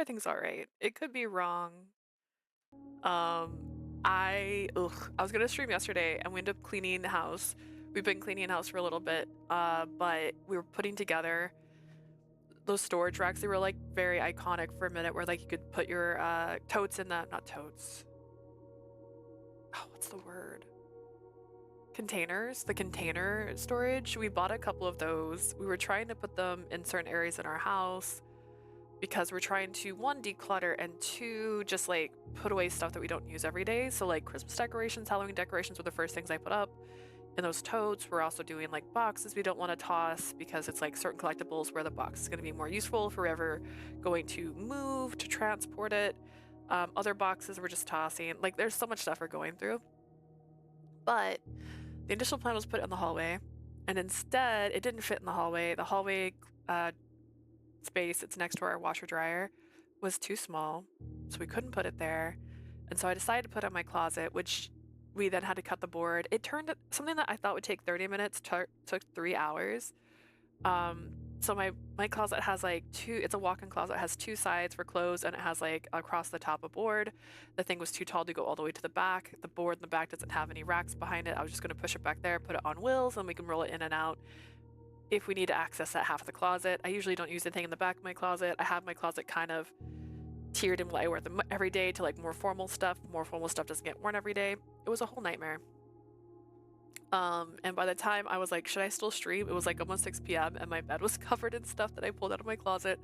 everything's all right. It could be wrong. I was gonna stream yesterday and we ended up cleaning the house. We've been cleaning the house for a little bit, but we were putting together those storage racks. They were like very iconic for a minute, where like you could put your totes in them, not totes. Oh, what's the word? Containers, the container storage. We bought a couple of those. We were trying to put them in certain areas in our house because we're trying to, one, declutter, and two, just like put away stuff that we don't use every day. So like Christmas decorations, Halloween decorations were the first things I put up in those totes. We're also doing like boxes we don't want to toss because it's like certain collectibles where the box is going to be more useful if we're ever going to move to transport it. Other boxes we're just tossing. Like there's so much stuff we're going through. But the initial plan was put it in the hallway, and instead it didn't fit in the hallway. The hallway space, it's next to our washer dryer, was too small, so we couldn't put it there. And so I decided to put it in my closet, which we then had to cut the board. It turned something that I thought would take 30 minutes took 3 hours. So my closet has like it's a walk-in closet. It has two sides for clothes, and it has like across the top a board. The thing was too tall to go all the way to the back. The board in the back doesn't have any racks behind it. I was just gonna push it back there, put it on wheels, and we can roll it in and out if we need to access that half of the closet. I usually don't use anything in the back of my closet. I have my closet kind of tiered in what I wear every day to like more formal stuff. More formal stuff doesn't get worn every day. It was a whole nightmare. And by the time I was like, should I still stream? It was like almost 6 p.m. and my bed was covered in stuff that I pulled out of my closet.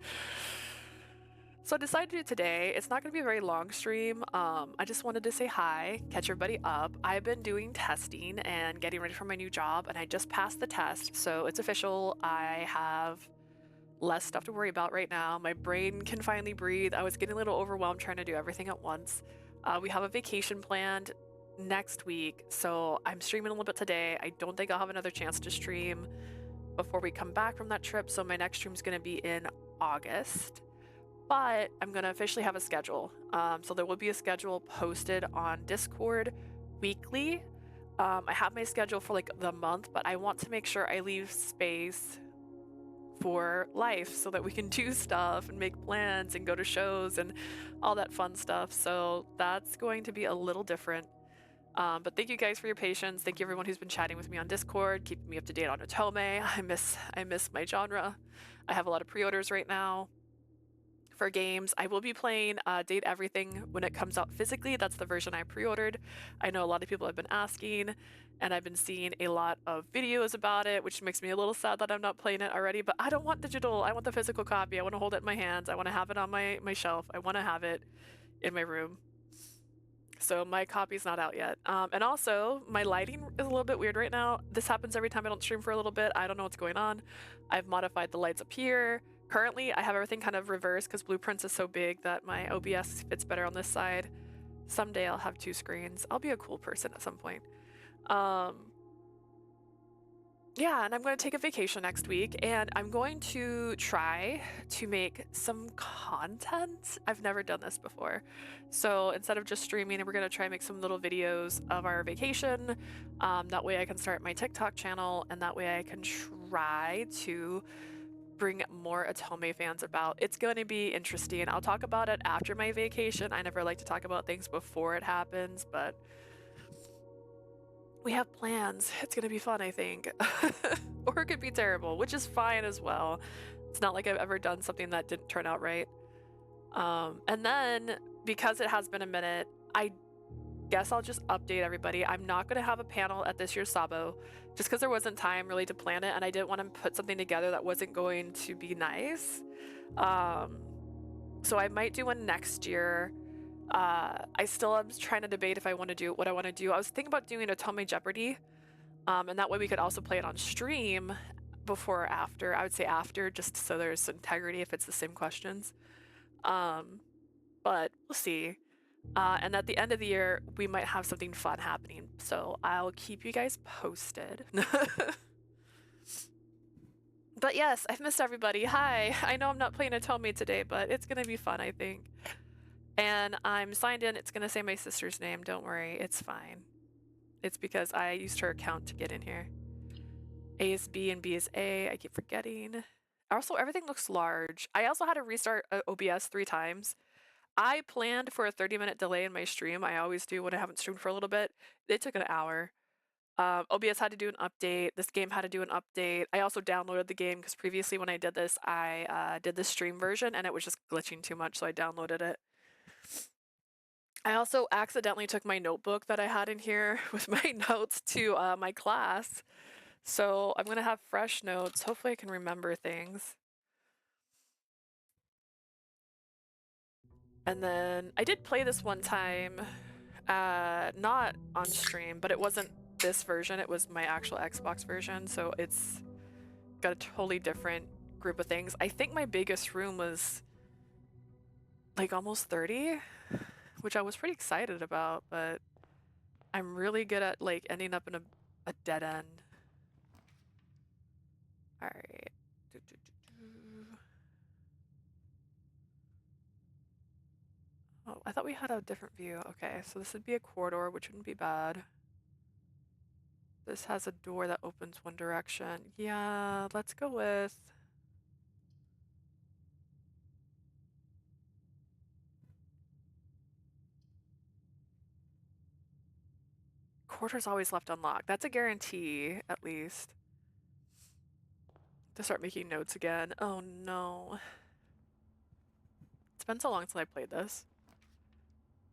So I decided to do it today. It's not going to be a very long stream. I just wanted to say hi, catch everybody up. I've been doing testing and getting ready for my new job, and I just passed the test, so it's official. I have less stuff to worry about right now. My brain can finally breathe. I was getting a little overwhelmed trying to do everything at once. We have a vacation planned next week, so I'm streaming a little bit today. I don't think I'll have another chance to stream before we come back from that trip, so my next stream is going to be in August. But I'm going to officially have a schedule. So there will be a schedule posted on Discord weekly. I have my schedule for like the month, but I want to make sure I leave space for life so that we can do stuff and make plans and go to shows and all that fun stuff. So that's going to be a little different. But thank you guys for your patience. Thank you everyone who's been chatting with me on Discord, keeping me up to date on Otome. I miss my genre. I have a lot of pre-orders right now for games. I will be playing Date Everything when it comes out physically. That's the version I pre-ordered. I know a lot of people have been asking, and I've been seeing a lot of videos about it, which makes me a little sad that I'm not playing it already, but I don't want digital. I want the physical copy. I want to hold it in my hands. I want to have it on my shelf. I want to have it in my room. So my copy's not out yet. And also, my lighting is a little bit weird right now. This happens every time I don't stream for a little bit. I don't know what's going on. I've modified the lights up here. Currently, I have everything kind of reversed because Blueprints is so big that my OBS fits better on this side. Someday I'll have 2 screens. I'll be a cool person at some point. Yeah, and I'm going to take a vacation next week, and I'm going to try to make some content. I've never done this before. So instead of just streaming, we're going to try and make some little videos of our vacation. That way I can start my TikTok channel, and that way I can try to bring more Otome fans about. It's going to be interesting. I'll talk about it after my vacation. I never like to talk about things before it happens, but we have plans. It's going to be fun, I think. Or it could be terrible, which is fine as well. It's not like I've ever done something that didn't turn out right. And then, because it has been a minute, I guess I'll just update everybody. I'm not going to have a panel at this year's Sabo, just because there wasn't time really to plan it, and I didn't want to put something together that wasn't going to be nice. So I might do one next year. I still am trying to debate if I want to do what I want to do. I was thinking about doing Otome Jeopardy, and that way we could also play it on stream before or after. I would say after, just so there's integrity if it's the same questions. But we'll see. And at the end of the year, we might have something fun happening. So I'll keep you guys posted. But yes, I've missed everybody. Hi. I know I'm not playing Otome today, but it's going to be fun, I think. And I'm signed in. It's going to say my sister's name. Don't worry. It's fine. It's because I used her account to get in here. A is B and B is A. I keep forgetting. Also, everything looks large. I also had to restart OBS 3 times. I planned for a 30-minute delay in my stream. I always do when I haven't streamed for a little bit. It took an hour. OBS had to do an update. This game had to do an update. I also downloaded the game because previously when I did this, I did the stream version and it was just glitching too much, so I downloaded it. I also accidentally took my notebook that I had in here with my notes to my class. So I'm going to have fresh notes. Hopefully I can remember things. And then I did play this one time, not on stream, but it wasn't this version. It was my actual Xbox version. So it's got a totally different group of things. I think my biggest room was like almost 30, which I was pretty excited about, but I'm really good at like ending up in a dead end. All right. Oh, I thought we had a different view. Okay, so this would be a corridor, which wouldn't be bad. This has a door that opens one direction. Yeah, let's go with... Corridor's always left unlocked. That's a guarantee, at least. To start making notes again. Oh no. It's been so long since I played this.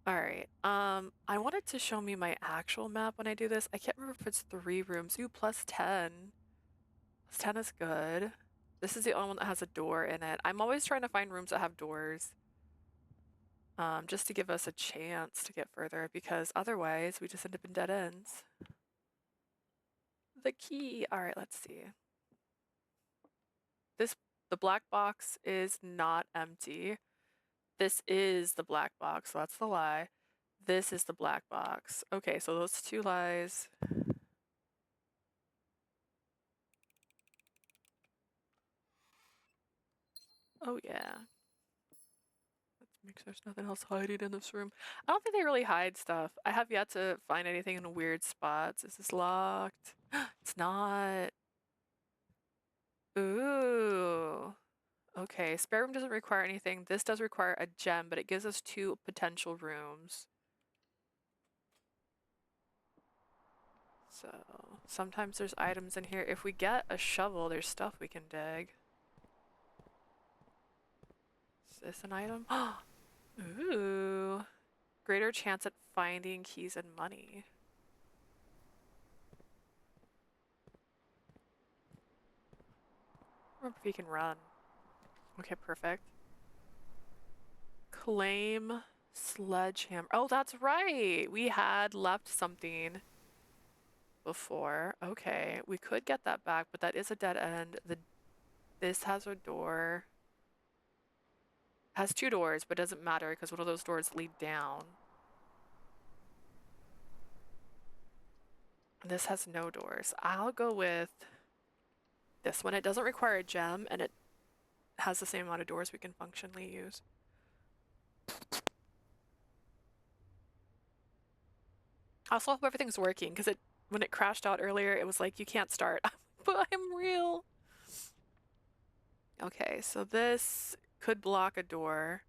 Alright, I wanted to show me my actual map when I do this. I can't remember if it's 3 rooms. Ooh, plus 10. Plus 10 is good. This is the only one that has a door in it. I'm always trying to find rooms that have doors. Just to give us a chance to get further, because otherwise we just end up in dead ends. The key! Alright, let's see. The black box is not empty. This is the black box, so that's the lie. This is the black box. Okay, so those 2 lies. Oh yeah. Let's make sure there's nothing else hiding in this room. I don't think they really hide stuff. I have yet to find anything in weird spots. Is this locked? It's not. Ooh. Okay, spare room doesn't require anything. This does require a gem, but it gives us 2 potential rooms. So, sometimes there's items in here. If we get a shovel, there's stuff we can dig. Is this an item? Ooh. Greater chance at finding keys and money. Remember if you can run. Okay, perfect. Claim sledgehammer. Oh, that's right! We had left something before. Okay, we could get that back, but that is a dead end. This has a door. Has 2 doors, but doesn't matter because one of those doors lead down. This has no doors. I'll go with this one. It doesn't require a gem, and it has the same amount of doors we can functionally use. I also hope everything's working, because when it crashed out earlier, it was like, you can't start. But I'm real. Okay, so this could block a door.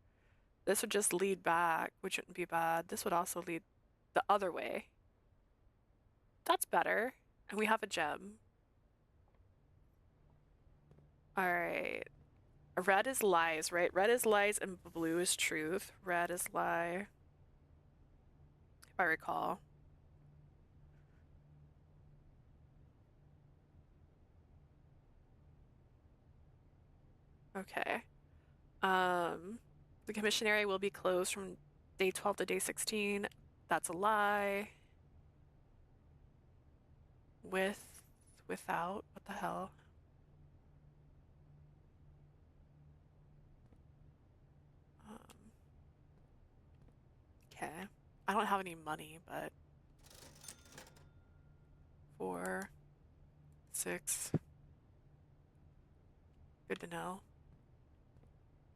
This would just lead back, which wouldn't be bad. This would also lead the other way. That's better. And we have a gem. Alright. Red is lies, right? Red is lies and blue is truth. Red is lie. If I recall. Okay. The commission area will be closed from day 12 to day 16. That's a lie. Without, what the hell? Okay. I don't have any money, but 4, 6. Good to know.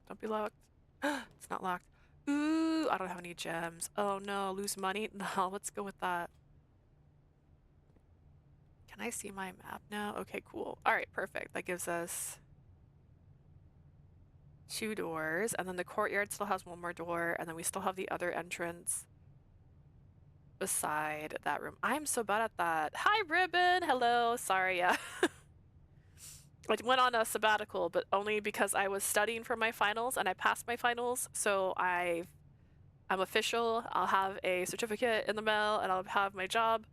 Don't be locked. It's not locked. Ooh, I don't have any gems. Oh no, lose money? No, let's go with that. Can I see my map now? Okay, cool. All right, perfect. That gives us 2 doors, and then the courtyard still has 1 more door, and then we still have the other entrance beside that room. I'm so bad at that. Hi, Ribbon! Hello! Sorry, yeah. I went on a sabbatical, but only because I was studying for my finals, and I passed my finals, so I'm official. I'll have a certificate in the mail, and I'll have my job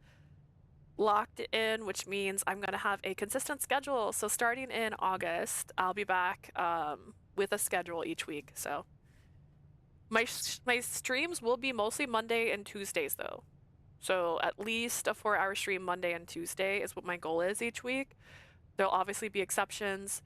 locked in, which means I'm going to have a consistent schedule. So starting in August, I'll be back with a schedule each week. So my streams will be mostly Monday and Tuesdays, though. So at least a 4-hour stream Monday and Tuesday is what my goal is each week. There'll obviously be exceptions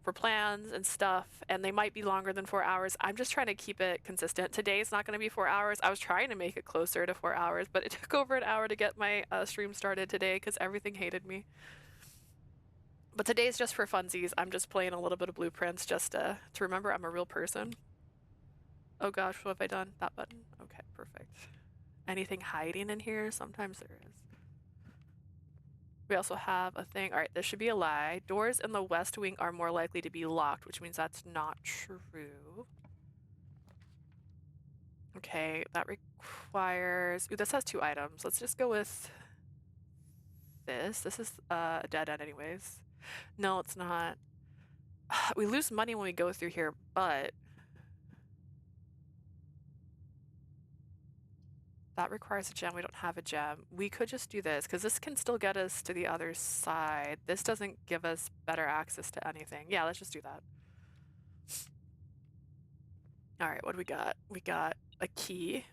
for plans and stuff, and they might be longer than 4 hours. I'm just trying to keep it consistent. Today's not going to be 4 hours. I was trying to make it closer to 4 hours, but it took over an hour to get my stream started today because everything hated me. But today's just for funsies. I'm just playing a little bit of Blueprints just to remember I'm a real person. Oh gosh, what have I done? That button. Okay, perfect. Anything hiding in here? Sometimes there is. We also have a thing. All right, this should be a lie. Doors in the west wing are more likely to be locked, which means that's not true. Okay, that requires... Ooh, this has 2 items. Let's just go with this. This is a dead end anyways. No, it's not. We lose money when we go through here, but... that requires a gem. We don't have a gem. We could just do this, because this can still get us to the other side. This doesn't give us better access to anything. Yeah, let's just do that. Alright, what do we got? We got a key.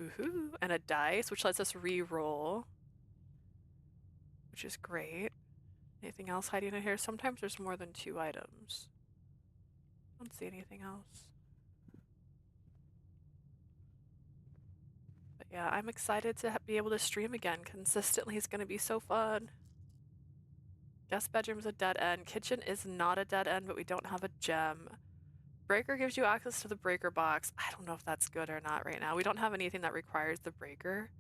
Ooh, and a dice, which lets us re-roll. Which is great. Anything else hiding in here? Sometimes there's more than 2 items. Don't see anything else. But yeah, I'm excited to be able to stream again consistently. It's going to be so fun. Guest bedroom's a dead end. Kitchen is not a dead end, but we don't have a gem. Breaker gives you access to the breaker box. I don't know if that's good or not right now. We don't have anything that requires the breaker.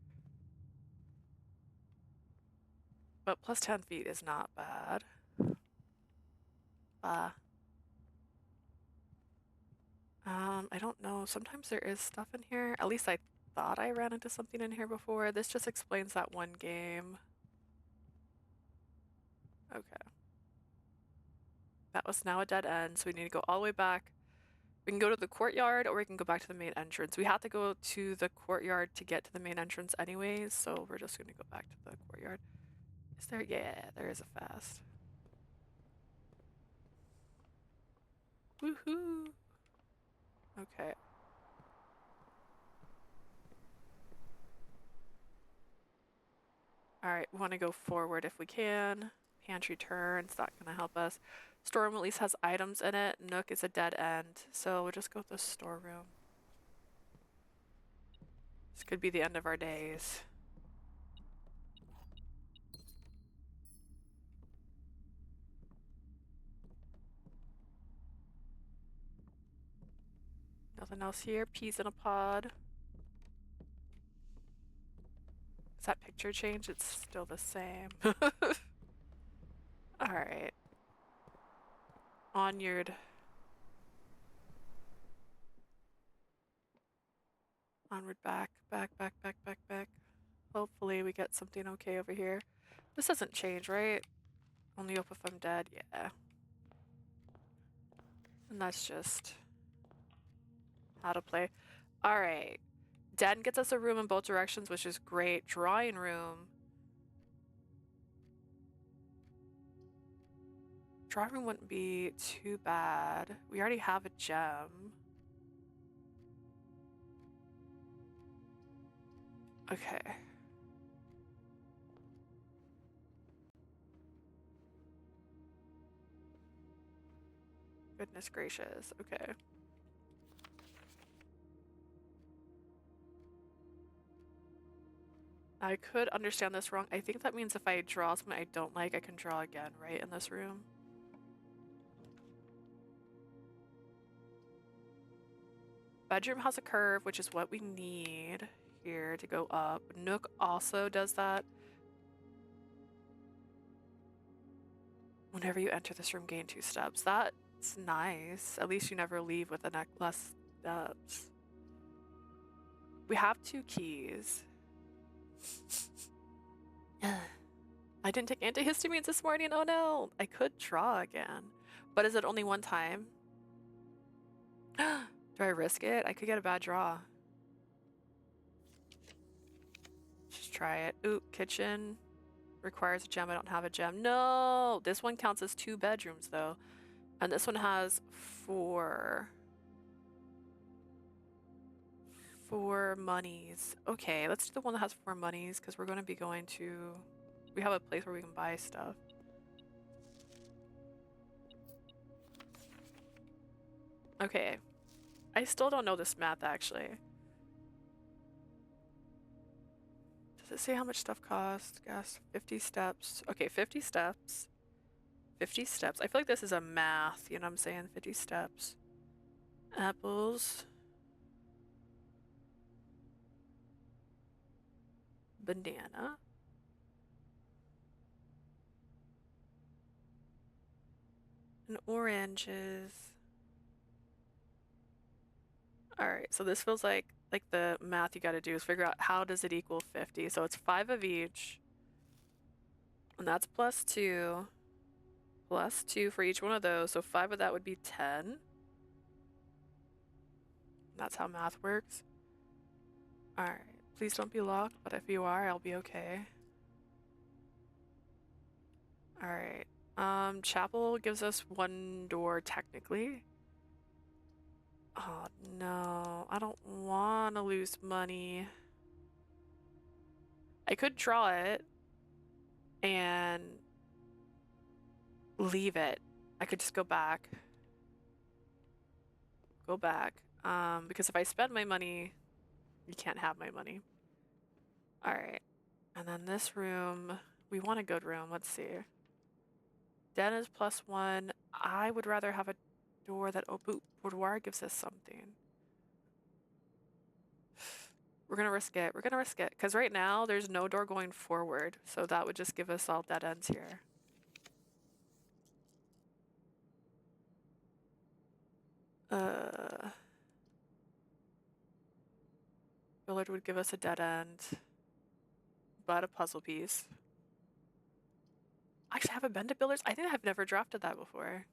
But plus 10 feet is not bad. I don't know. Sometimes there is stuff in here. At least I thought I ran into something in here before. This just explains that one game. Okay. That was now a dead end, so we need to go all the way back. We can go to the courtyard, or we can go back to the main entrance. We have to go to the courtyard to get to the main entrance anyways, so we're just going to go back to the courtyard. Is there? Yeah, there is a fast. Woohoo! Okay. Alright, we want to go forward if we can. Pantry turns, that's going to help us. Storeroom at least has items in it. Nook is a dead end, so we'll just go with the storeroom. This could be the end of our days. Nothing else here. Peas in a pod. Does that picture change? It's still the same. Alright. Onward. Onward, back. Hopefully we get something okay over here. This doesn't change, right? Only up if I'm dead, yeah. And that's just how to play. Alright. Den gets us a room in both directions, which is great. Drawing room. Drawing room wouldn't be too bad. We already have a gem. Okay. Goodness gracious. Okay. I could understand this wrong. I think that means if I draw something I don't like, I can draw again, right, in this room? Bedroom has a curve, which is what we need here to go up. Nook also does that. Whenever you enter this room, gain 2 steps. That It's nice. At least you never leave with less steps. We have 2 keys. I didn't take antihistamines this morning. Oh no. I could draw again. But is it only one time? Do I risk it? I could get a bad draw. Just try it. Ooh, kitchen. Requires a gem. I don't have a gem. No! This one counts as 2 bedrooms though. And this one has 4. 4 monies. Okay, let's do the one that has 4 monies because we're going to be going to... We have a place where we can buy stuff. Okay. I still don't know this math actually. Does it say how much stuff costs? Gas, 50 steps. Okay, 50 steps. 50 steps. I feel like this is a math, you know what I'm saying? 50 steps. Apples. Banana. And oranges. Alright, so this feels like the math you gotta do is figure out how does it equal 50. So it's 5 of each. And that's plus 2. Plus 2 for each one of those. So 5 of that would be 10. That's how math works. Alright, please don't be locked, but if you are, I'll be okay. Alright, chapel gives us 1 door technically. Oh no, I don't want to lose money. I could draw it and leave it. I could just go back. Go back. Because if I spend my money, you can't have my money. Alright. And then this room, we want a good room. Let's see. Den is +1. I would rather have a door that boudoir gives us something. We're gonna risk it. We're gonna risk it. Because right now, there's no door going forward. So that would just give us all dead ends here. Billard would give us a dead end. But a puzzle piece. Actually, I haven't been to Billards. I think I've never drafted that before.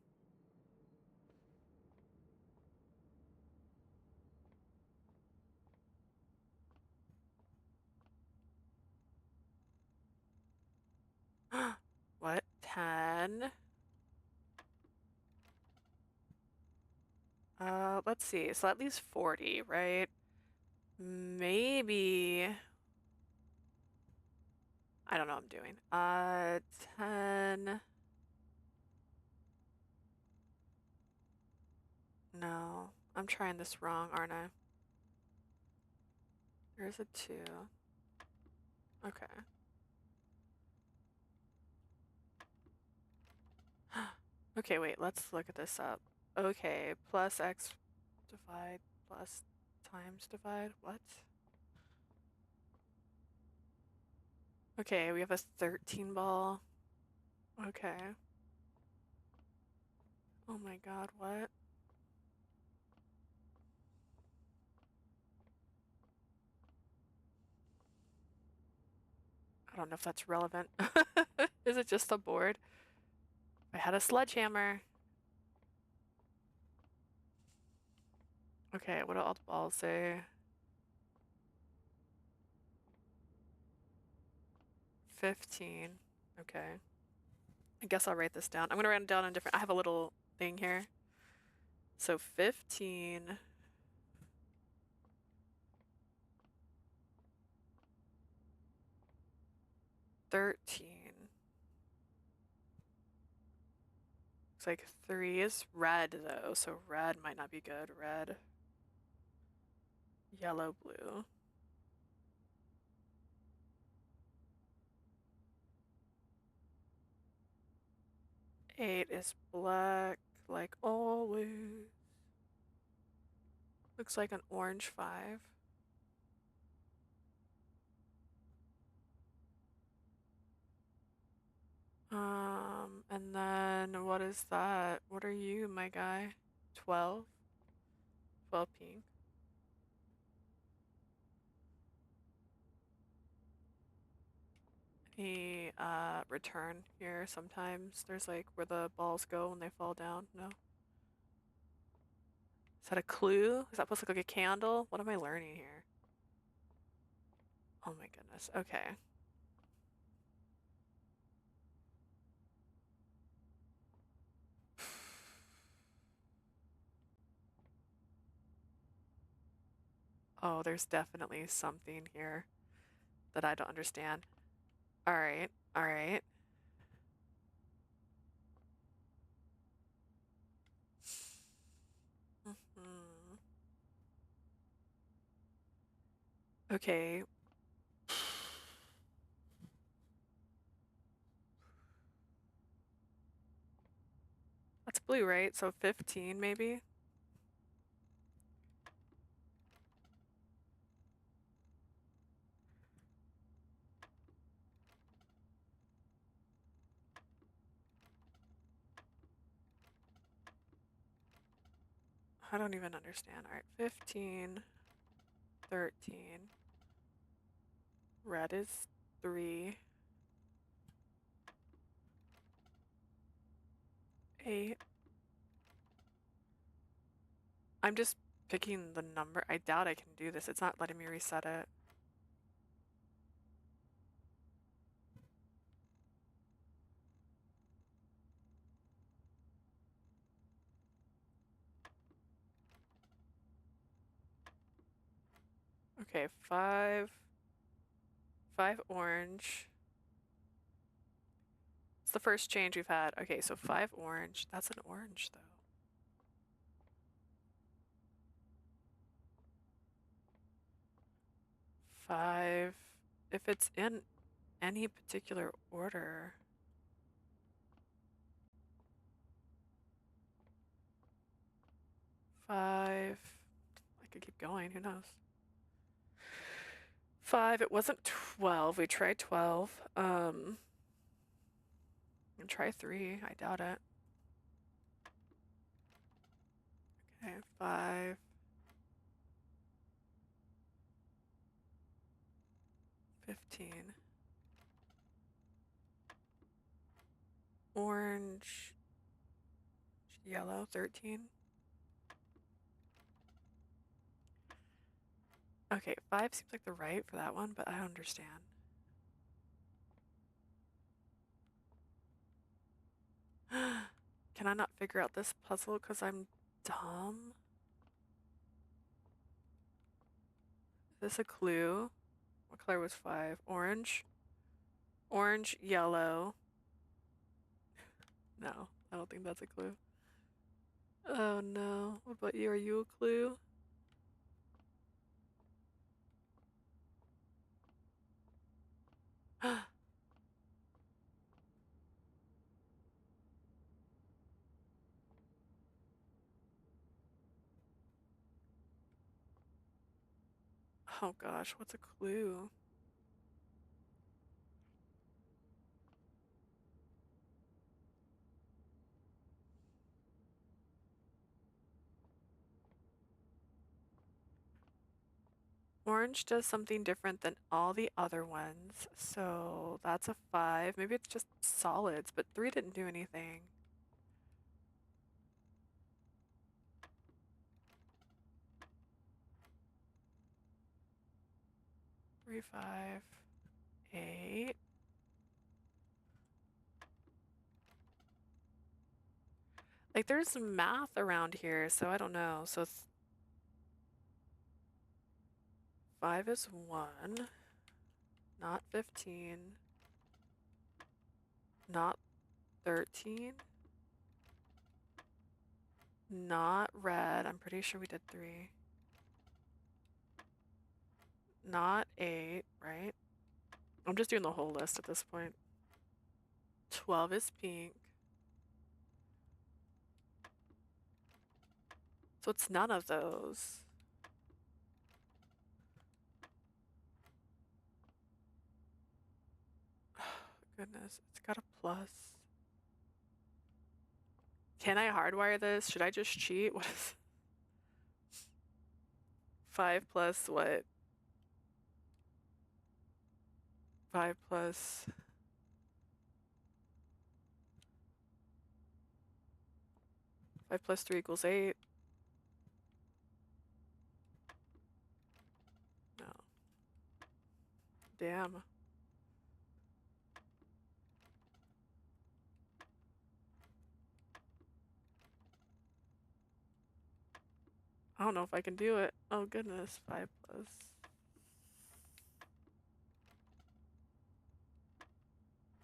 What? 10? Let's see. So at least 40, right? Maybe... I don't know what I'm doing. 10... No. I'm trying this wrong, aren't I? There's a 2. Okay. Okay, wait. Let's look at this up. Okay. Plus x divide plus times divide. What? Okay, we have a 13 ball. Okay. Oh my god, what? I don't know if that's relevant. Is it just a board? I had a sledgehammer. Okay, what do all the balls say? 15. Okay. I guess I'll write this down. I'm gonna write it down in different... I have a little thing here. So 15. 13. Looks like 3 is red though, so red might not be good. Red. Yellow, blue. Eight is black, like always. Looks like an orange 5. And then what is that? What are you, my guy? 12? 12 pink. A return here sometimes. There's like where the balls go when they fall down. No. Is that a clue? Is that supposed to look like a candle? What am I learning here? Oh my goodness. Okay. Oh, there's definitely something here that I don't understand. All right. All right. Mhm. Okay. That's blue, right? So 15 maybe? I don't even understand. All right, 15, 13. Red is 3, 8. I'm just picking the number. I doubt I can do this. It's not letting me reset it. Okay, 5 orange. It's the first change we've had. Okay, so 5 orange. That's an orange though. 5. If it's in any particular order. 5. I could keep going. Who knows? 5. It wasn't 12. We tried 12. And try 3. I doubt it. Okay, 5. 15. Orange. Yellow. 13. Okay, 5 seems like the right for that one, but I don't understand. Can I not figure out this puzzle because I'm dumb? Is this a clue? What color was 5? Orange? Orange, yellow. No, I don't think that's a clue. Oh no. What about you? Are you a clue? Oh gosh, what's a clue? Orange does something different than all the other ones, so that's a 5. Maybe it's just solids, but 3 didn't do anything. 3, 5, 8. Like there's some math around here, so I don't know. So 5 is 1, not 15, not 13, not red. I'm pretty sure we did 3. Not 8, right? I'm just doing the whole list at this point. 12 is pink. So it's none of those. goodness, it's got a plus. Can I hardwire this? Should I just cheat? What is 5 plus what? 5 plus 5 plus 3 equals 8. No. Damn. I don't know if I can do it. Oh goodness, 5 plus.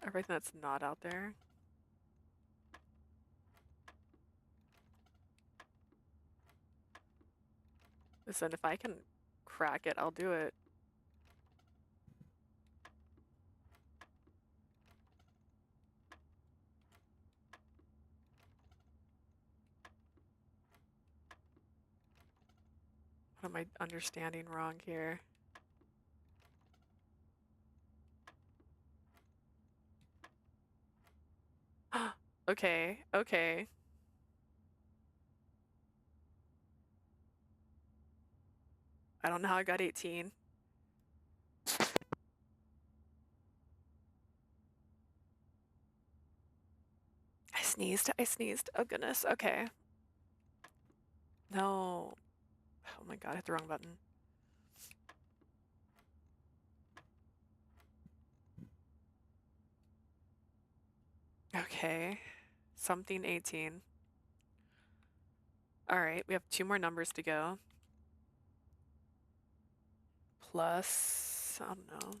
Everything that's not out there. Listen, if I can crack it, I'll do it. What am I understanding wrong here? Okay, okay. I don't know how I got 18. I sneezed. I sneezed. Oh goodness. Okay. No. Oh my god, I hit the wrong button. Okay. Something 18. Alright, we have 2 more numbers to go. Plus, I don't know.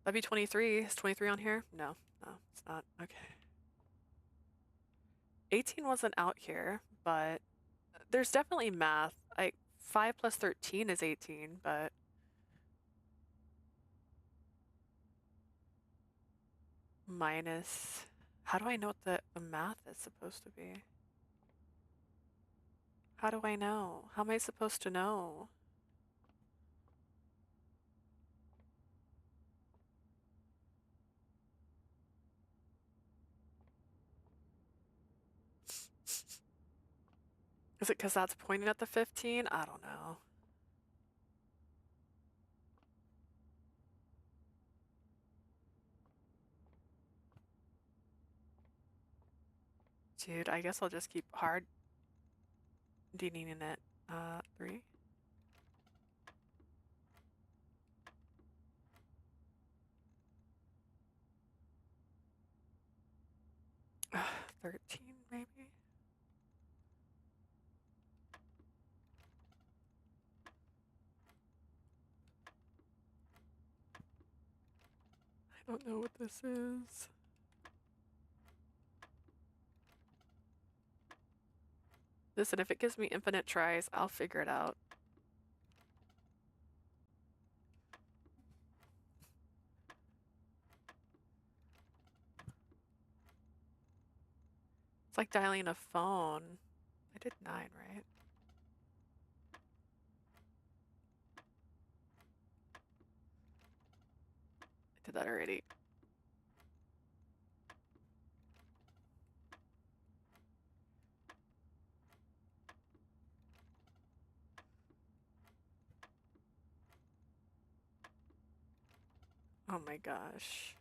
That'd be 23. Is 23 on here? No, no, it's not. Okay. 18 wasn't out here, but there's definitely math. 5 plus 13 is 18, but minus. How do I know what the math is supposed to be? How do I know? How am I supposed to know? Is it because that's pointing at the 15? I don't know. Dude, I guess I'll just keep hard deaning it. 3. 13 maybe? I don't know what this is. Listen, if it gives me infinite tries, I'll figure it out. It's like dialing a phone. I did 9, right? I did that already. Oh my gosh.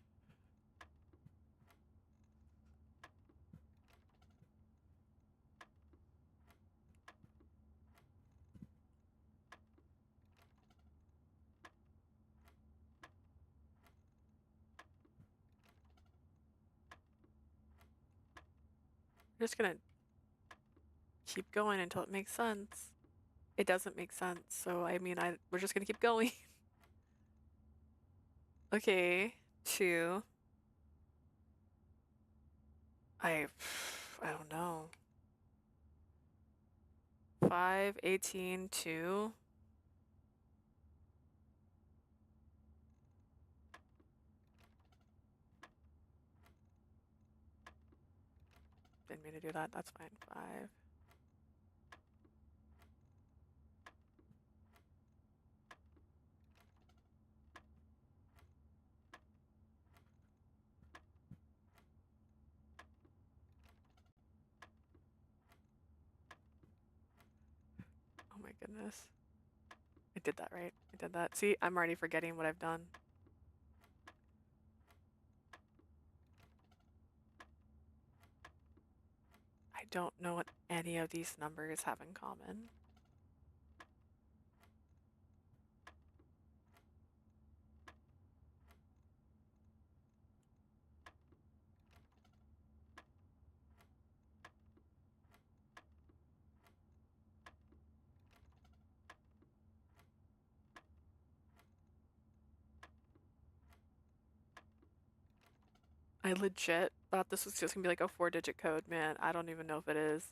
I'm just gonna keep going until it makes sense. It doesn't make sense, so I mean, we're just gonna keep going. Okay, 2. I don't know. 5, 18, 2. Didn't mean to do that. That's fine. 5. goodness. I did that right. I did that. See, I'm already forgetting what I've done. I don't know what any of these numbers have in common. I legit thought this was just gonna be like a 4-digit code, man. I don't even know if it is.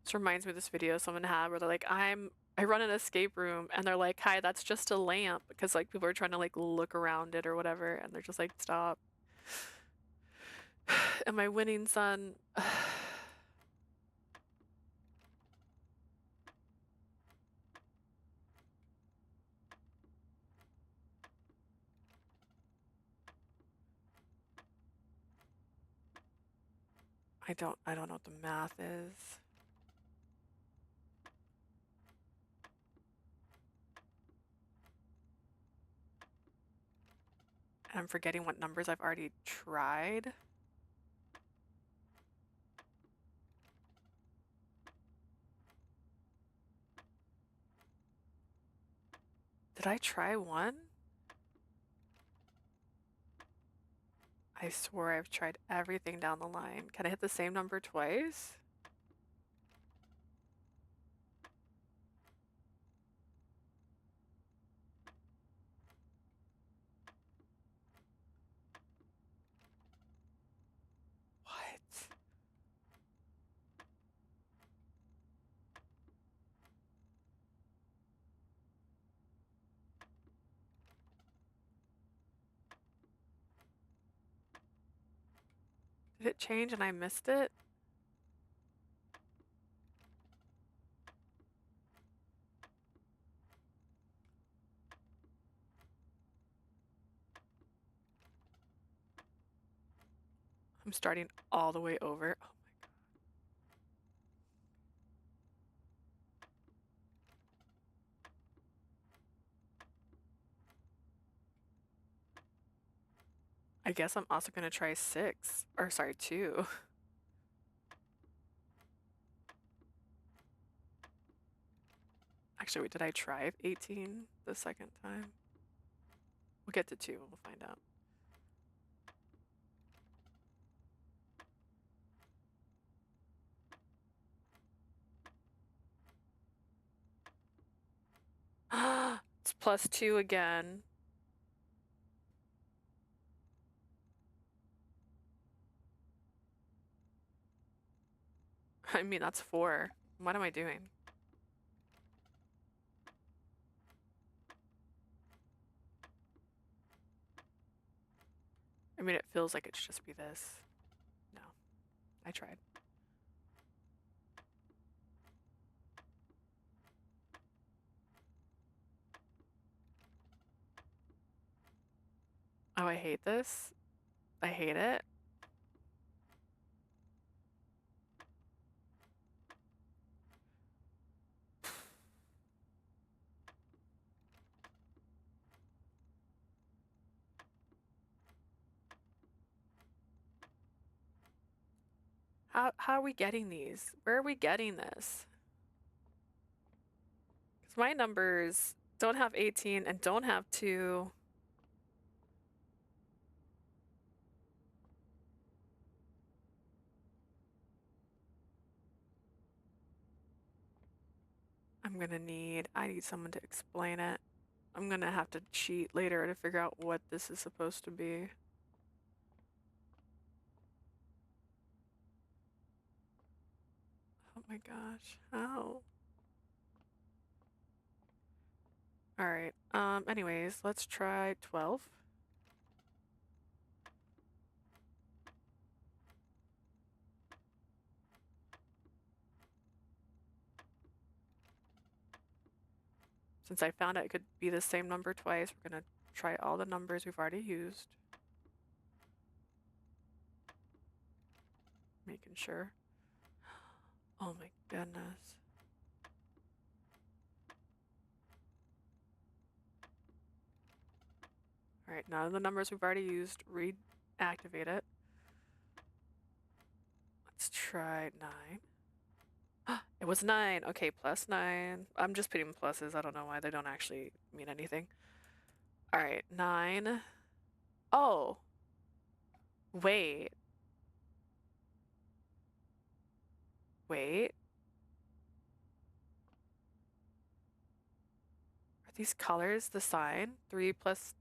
This reminds me of this video someone had where they're like, I run an escape room, and they're like, hi, that's just a lamp, because like people are trying to like look around it or whatever, and they're just like, stop. Am I winning, son? I don't know what the math is. And I'm forgetting what numbers I've already tried. Did I try one? I swore I've tried everything down the line. Can I hit the same number twice? What? Did it change and I missed it? I'm starting all the way over. Oh my god. I guess I'm also gonna try 6. Or sorry, 2. Actually, wait, did I try 18 the second time? We'll get to 2 and we'll find out. It's +2 again. I mean, that's 4. What am I doing? I mean, it feels like it should just be this. No, I tried. Oh, I hate this. I hate it. How are we getting these? Where are we getting this? Because my numbers don't have 18 and don't have 2. I need someone to explain it. I'm gonna have to cheat later to figure out what this is supposed to be. Oh my gosh, how? Alright, anyways, let's try 12. Since I found out it could be the same number twice, we're gonna try all the numbers we've already used. Making sure. Oh my goodness. All right, now the numbers we've already used, reactivate it. Let's try 9. It was 9. Okay, plus 9. I'm just putting pluses. I don't know why they don't actually mean anything. All right, 9. Oh, wait. Wait. Are these colors the sign? 3 plus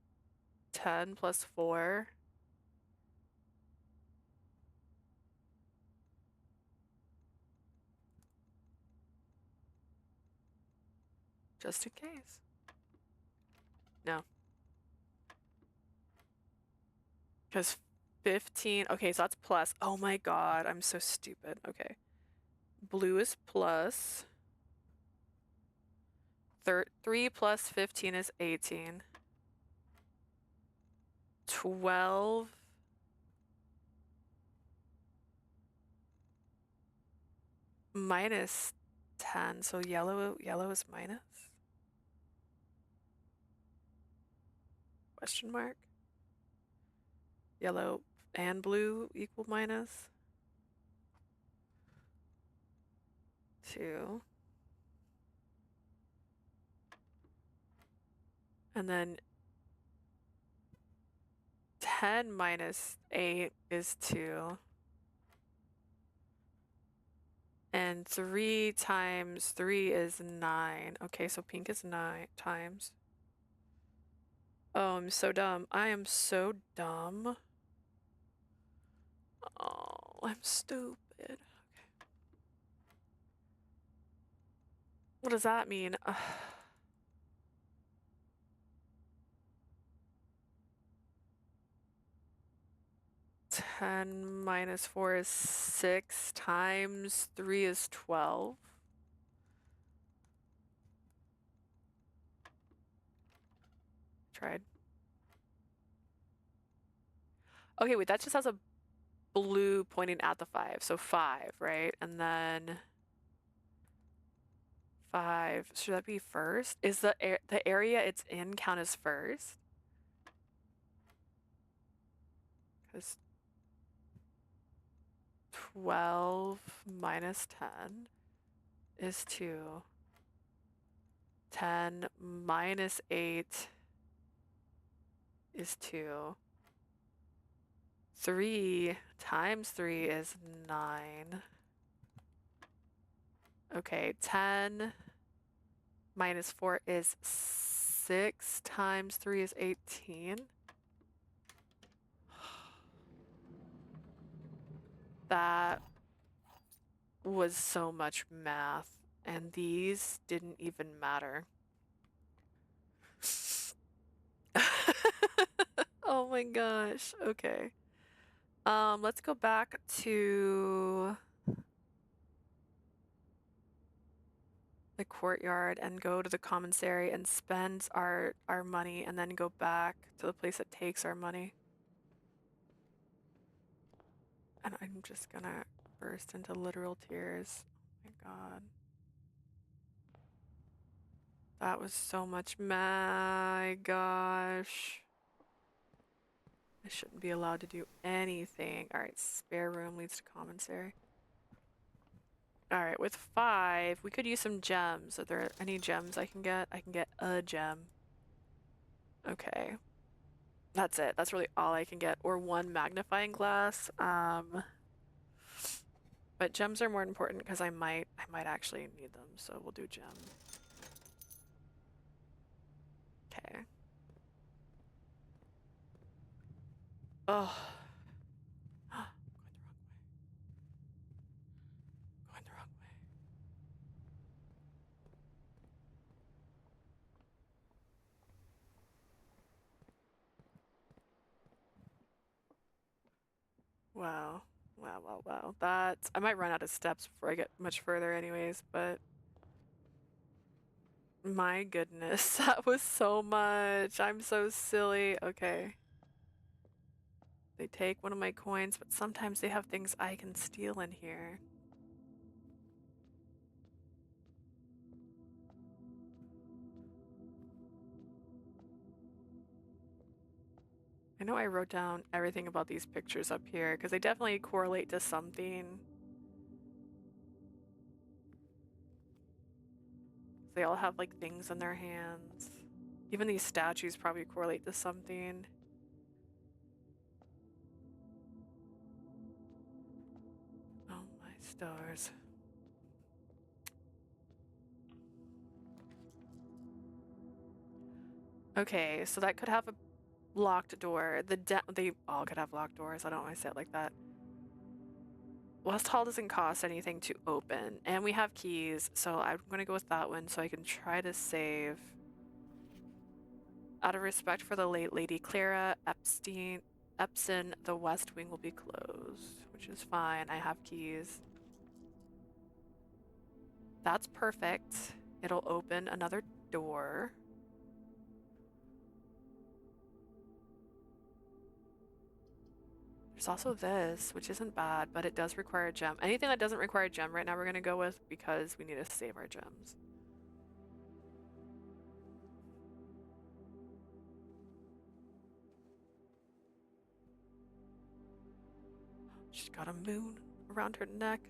10 plus 4. Just in case. No. Because 15. Okay, so that's plus. Oh my god, I'm so stupid. Okay. Blue is plus. 3 plus 15 is 18. 12 minus 10. So yellow is minus? Question mark? Yellow and blue equal minus? 2. And then 10 minus 8 is 2. And 3 times 3 is 9. Okay, so pink is 9 times. Oh, I'm so dumb. I am so dumb. Oh, I'm stupid. Okay. What does that mean? 10 minus 4 is 6 times 3 is 12. Tried. Okay, wait, that just has a blue pointing at the 5, so 5, right? And then 5, should that be first? Is the area it's in count as first? Because 12 minus 10 is 2. 10 minus 8 is 2. 3 times 3 is 9. Okay, 10 minus 4 is 6 times 3 is 18. That was so much math, and these didn't even matter. Oh my gosh. Okay. Let's go back to the courtyard and go to the commissary and spend our money and then go back to the place that takes our money. And I'm just gonna burst into literal tears. Oh my god. That was so much. My gosh. I shouldn't be allowed to do anything. Alright, spare room leads to commissary. Alright, with 5, we could use some gems. Are there any gems I can get? I can get a gem. Okay. That's it. That's really all I can get. Or 1 magnifying glass. But gems are more important because I might actually need them, so we'll do gem. Okay. Oh. Going the wrong way. Wow. Wow, wow, wow. That's... I might run out of steps before I get much further anyways, but... My goodness, that was so much. I'm so silly. Okay. They take one of my coins, but sometimes they have things I can steal in here. I know I wrote down everything about these pictures up here because they definitely correlate to something. They all have like things in their hands. Even these statues probably correlate to something. Oh my stars. Okay, so that could have a locked door. They all could have locked doors. I don't want to say it like that. West Hall doesn't cost anything to open, and we have keys, so I'm gonna go with that one so I can try to save. Out of respect for the late Lady Clara Epson, the West Wing will be closed, which is fine. I have keys. That's perfect. It'll open another door. There's also this, which isn't bad, but it does require a gem. Anything that doesn't require a gem right now we're gonna go with because we need to save our gems. She's got a moon around her neck.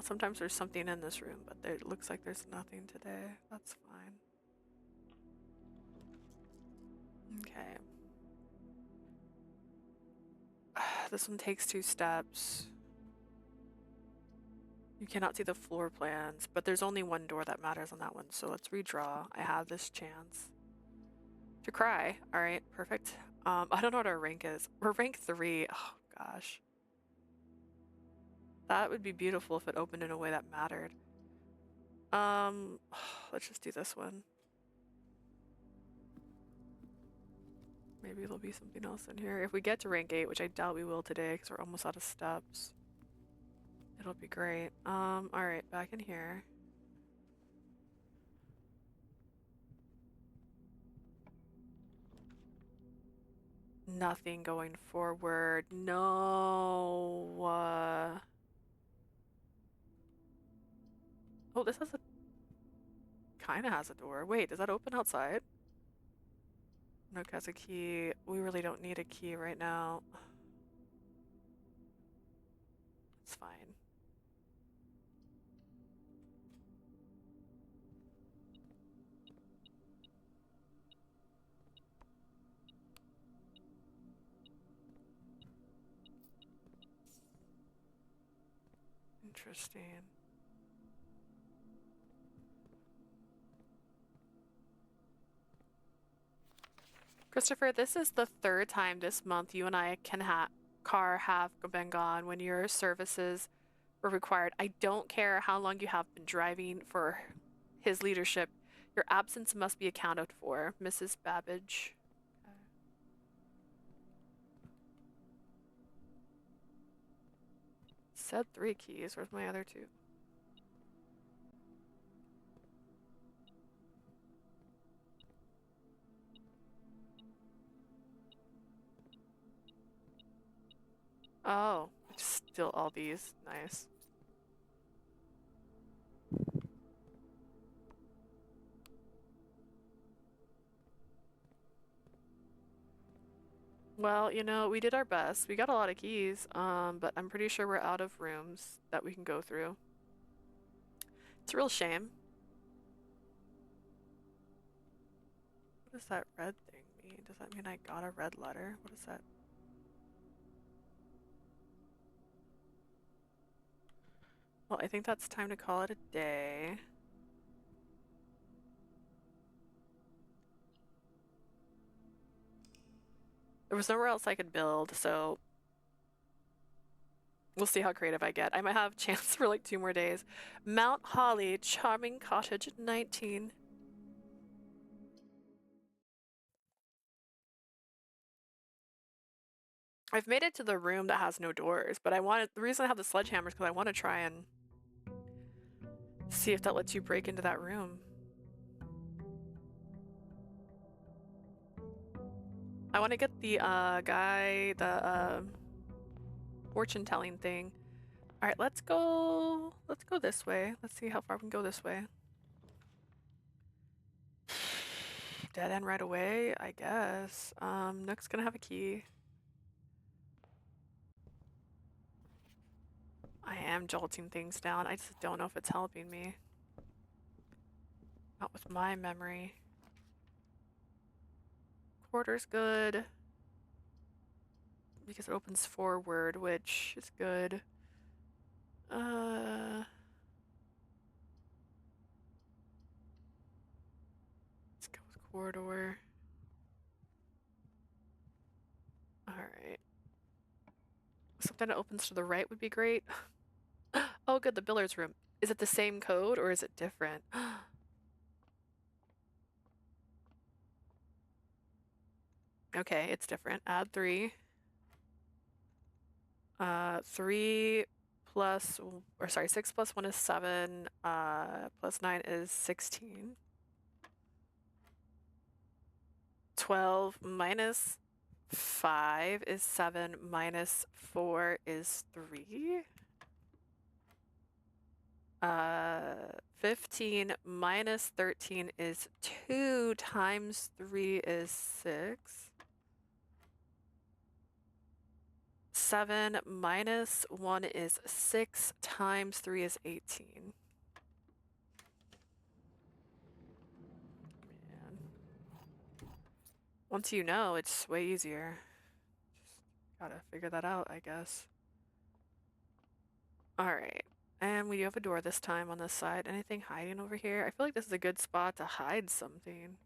Sometimes there's something in this room, but it looks like there's nothing today. That's fine. Okay. This one takes 2 steps. You cannot see the floor plans, but there's only one door that matters on that one, so let's redraw. I have this chance to cry. All right, perfect. I don't know what our rank is. We're rank 3. Oh gosh. That would be beautiful if it opened in a way that mattered. Let's just do this one. Maybe there'll be something else in here. If we get to rank 8, which I doubt we will today because we're almost out of steps, it'll be great. Alright, back in here. Nothing going forward. No. Oh, this has a... Kinda has a door. Wait, does that open outside? No, it has a key. We really don't need a key right now. It's fine. Interesting. Christopher, this is the 3rd time this month you and I have been gone when your services were required. I don't care how long you have been driving for his leadership. Your absence must be accounted for, Mrs. Babbage. Said 3 keys. Where's my other 2? Oh, still all these. Nice. Well, you know, we did our best. We got a lot of keys, but I'm pretty sure we're out of rooms that we can go through. It's a real shame. What does that red thing mean? Does that mean I got a red letter? What is that? Well, I think that's time to call it a day. There was nowhere else I could build, so we'll see how creative I get. I might have a chance for like 2 more days. Mount Holly, Charming Cottage 19. I've made it to the room that has no doors, but the reason I have the sledgehammer is because I want to try and see if that lets you break into that room. I want to get the fortune telling thing. All right, let's go this way. Let's see how far we can go this way. Dead end right away, I guess. Nook's gonna have a key. I am jolting things down. I just don't know if it's helping me. Not with my memory. Quarter's good. Because it opens forward, which is good. Let's go with corridor. Alright. Something that opens to the right would be great. Oh good, the billiards room. Is it the same code or is it different? Okay, it's different. Add 3. 3 plus, or sorry, 6 plus 1 is 7, plus 9 is 16. 12 minus 5 is 7, minus 4 is 3. 15 minus 13 is 2 times 3 is 6. 7 minus 1 is 6 times 3 is 18. Man. Once you know, it's way easier. Just gotta figure that out, I guess. Alright. And we do have a door this time on this side. Anything hiding over here? I feel like this is a good spot to hide something.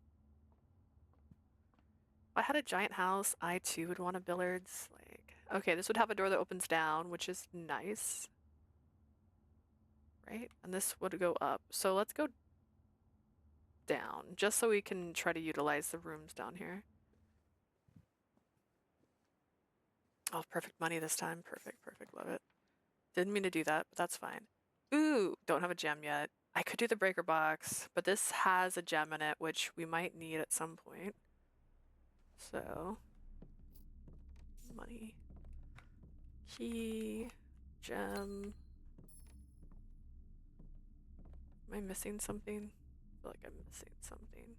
If I had a giant house, I too would want a billiards. Like, okay, this would have a door that opens down, which is nice. Right? And this would go up. So let's go down, just so we can try to utilize the rooms down here. Oh, perfect money this time. Perfect, perfect. Love it. Didn't mean to do that, but that's fine. Ooh, don't have a gem yet. I could do the breaker box, but this has a gem in it, which we might need at some point. So, money, key, gem. Am I missing something? I feel like I'm missing something.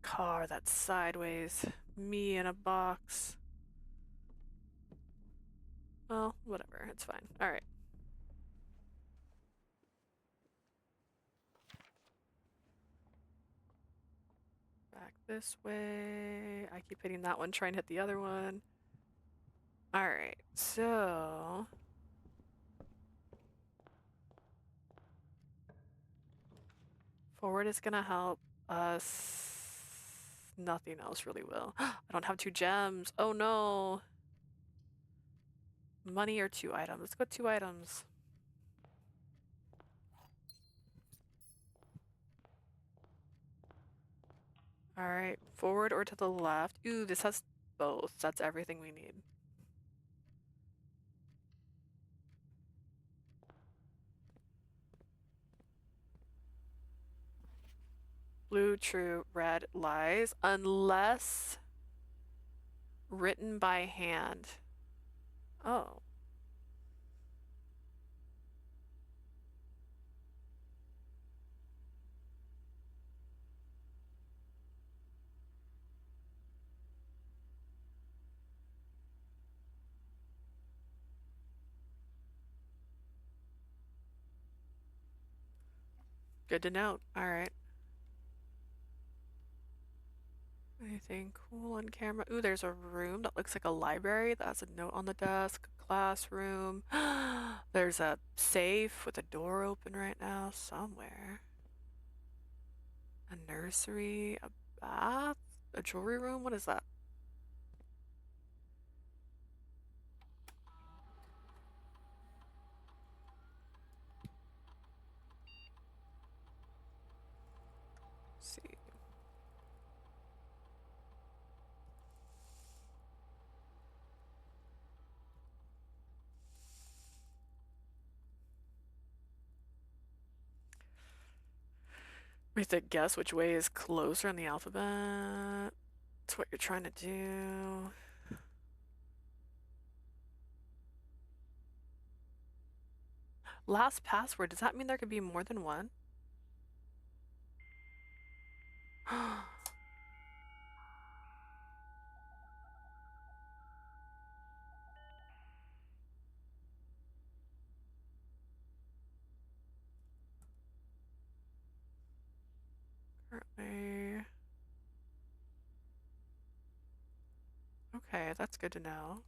Car that's sideways. Me in a box. Well, whatever. It's fine. All right. Back this way. I keep hitting that one, trying to hit the other one. All right. So forward is gonna help us. Nothing else really will. I don't have 2 gems. Oh no. Money or 2 items. Let's go 2 items. Alright, forward or to the left. Ooh, this has both. That's everything we need. Blue, true, red, lies. Unless written by hand. Oh. Good to note. Alright. Anything cool on camera? Ooh, there's a room that looks like a library that has a note on the desk. Classroom. There's a safe with a door open right now somewhere. A nursery, a bath, a jewelry room. What is that? We think guess which way is closer in the alphabet. That's what you're trying to do. Last password, does that mean there could be more than one? Currently. Okay, that's good to know.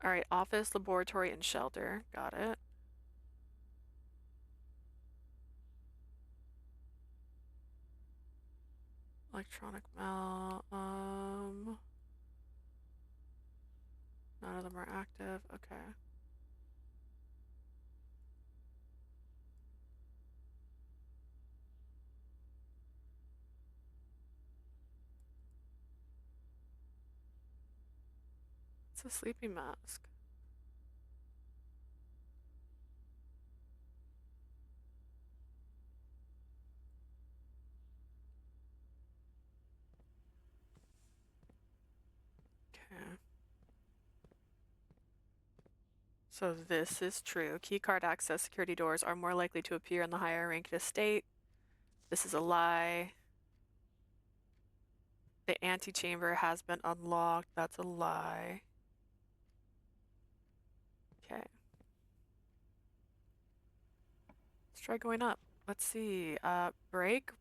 Alright, office, laboratory, and shelter. Got it. Electronic mail. None of them are active. Okay. It's a sleeping mask. Okay. So this is true. Keycard access security doors are more likely to appear in the higher ranked estate. This is a lie. The antechamber has been unlocked. That's a lie. Okay. Let's try going up. Let's see. Breaker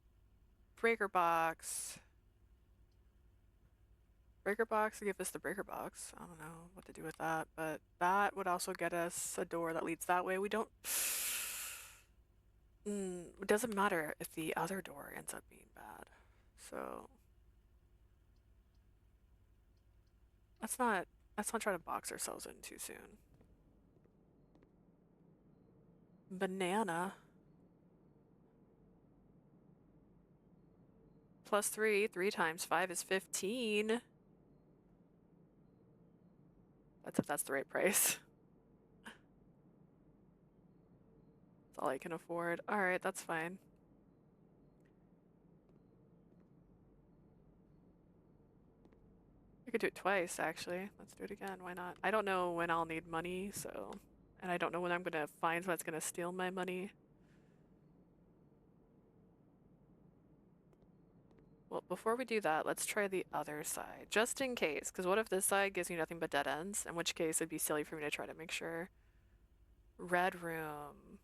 box. Breaker box, give us the breaker box. I don't know what to do with that, but that would also get us a door that leads that way. We don't. It doesn't matter if the other door ends up being bad. So let's not try to box ourselves in too soon. Banana. Plus 3. 3 times 5 is 15. That's if that's the right price. That's all I can afford. Alright, that's fine. I could do it twice, actually. Let's do it again. Why not? I don't know when I'll need money, so... And I don't know when I'm gonna find someone that's gonna steal my money. Well, before we do that, let's try the other side, just in case. Because what if this side gives me nothing but dead ends? In which case, it'd be silly for me to try to make sure. Red room.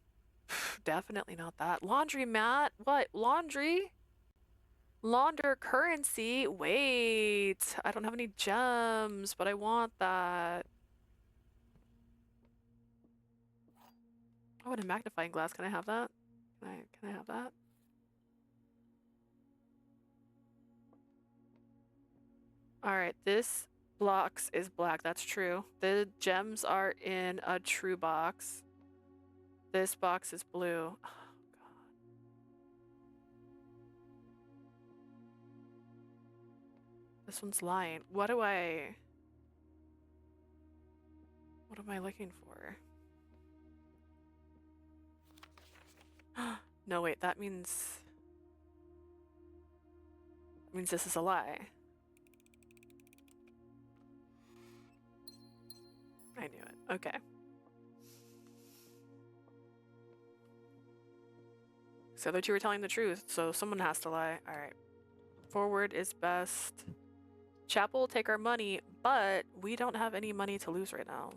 Definitely not that. Laundry mat? What? Laundry? Launder currency? Wait. I don't have any gems, but I want that. Oh, and a magnifying glass. Can I have that? Can I have that? Alright, this box is black. That's true. The gems are in a true box. This box is blue. Oh, God. This one's lying. What am I looking for? No, wait, that means this is a lie. I knew it. Okay. So the two were telling the truth, so someone has to lie. Alright. Forward is best. Chapel will take our money, but we don't have any money to lose right now.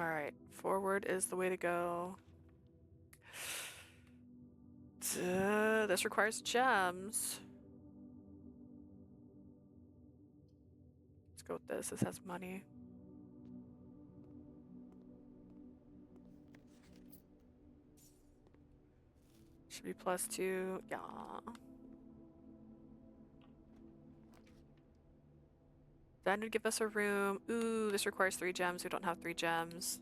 Alright, forward is the way to go. This requires gems. Let's go with this. This has money. Should be +2. Yeah. Then would give us a room. Ooh, this requires 3 gems. We don't have 3 gems.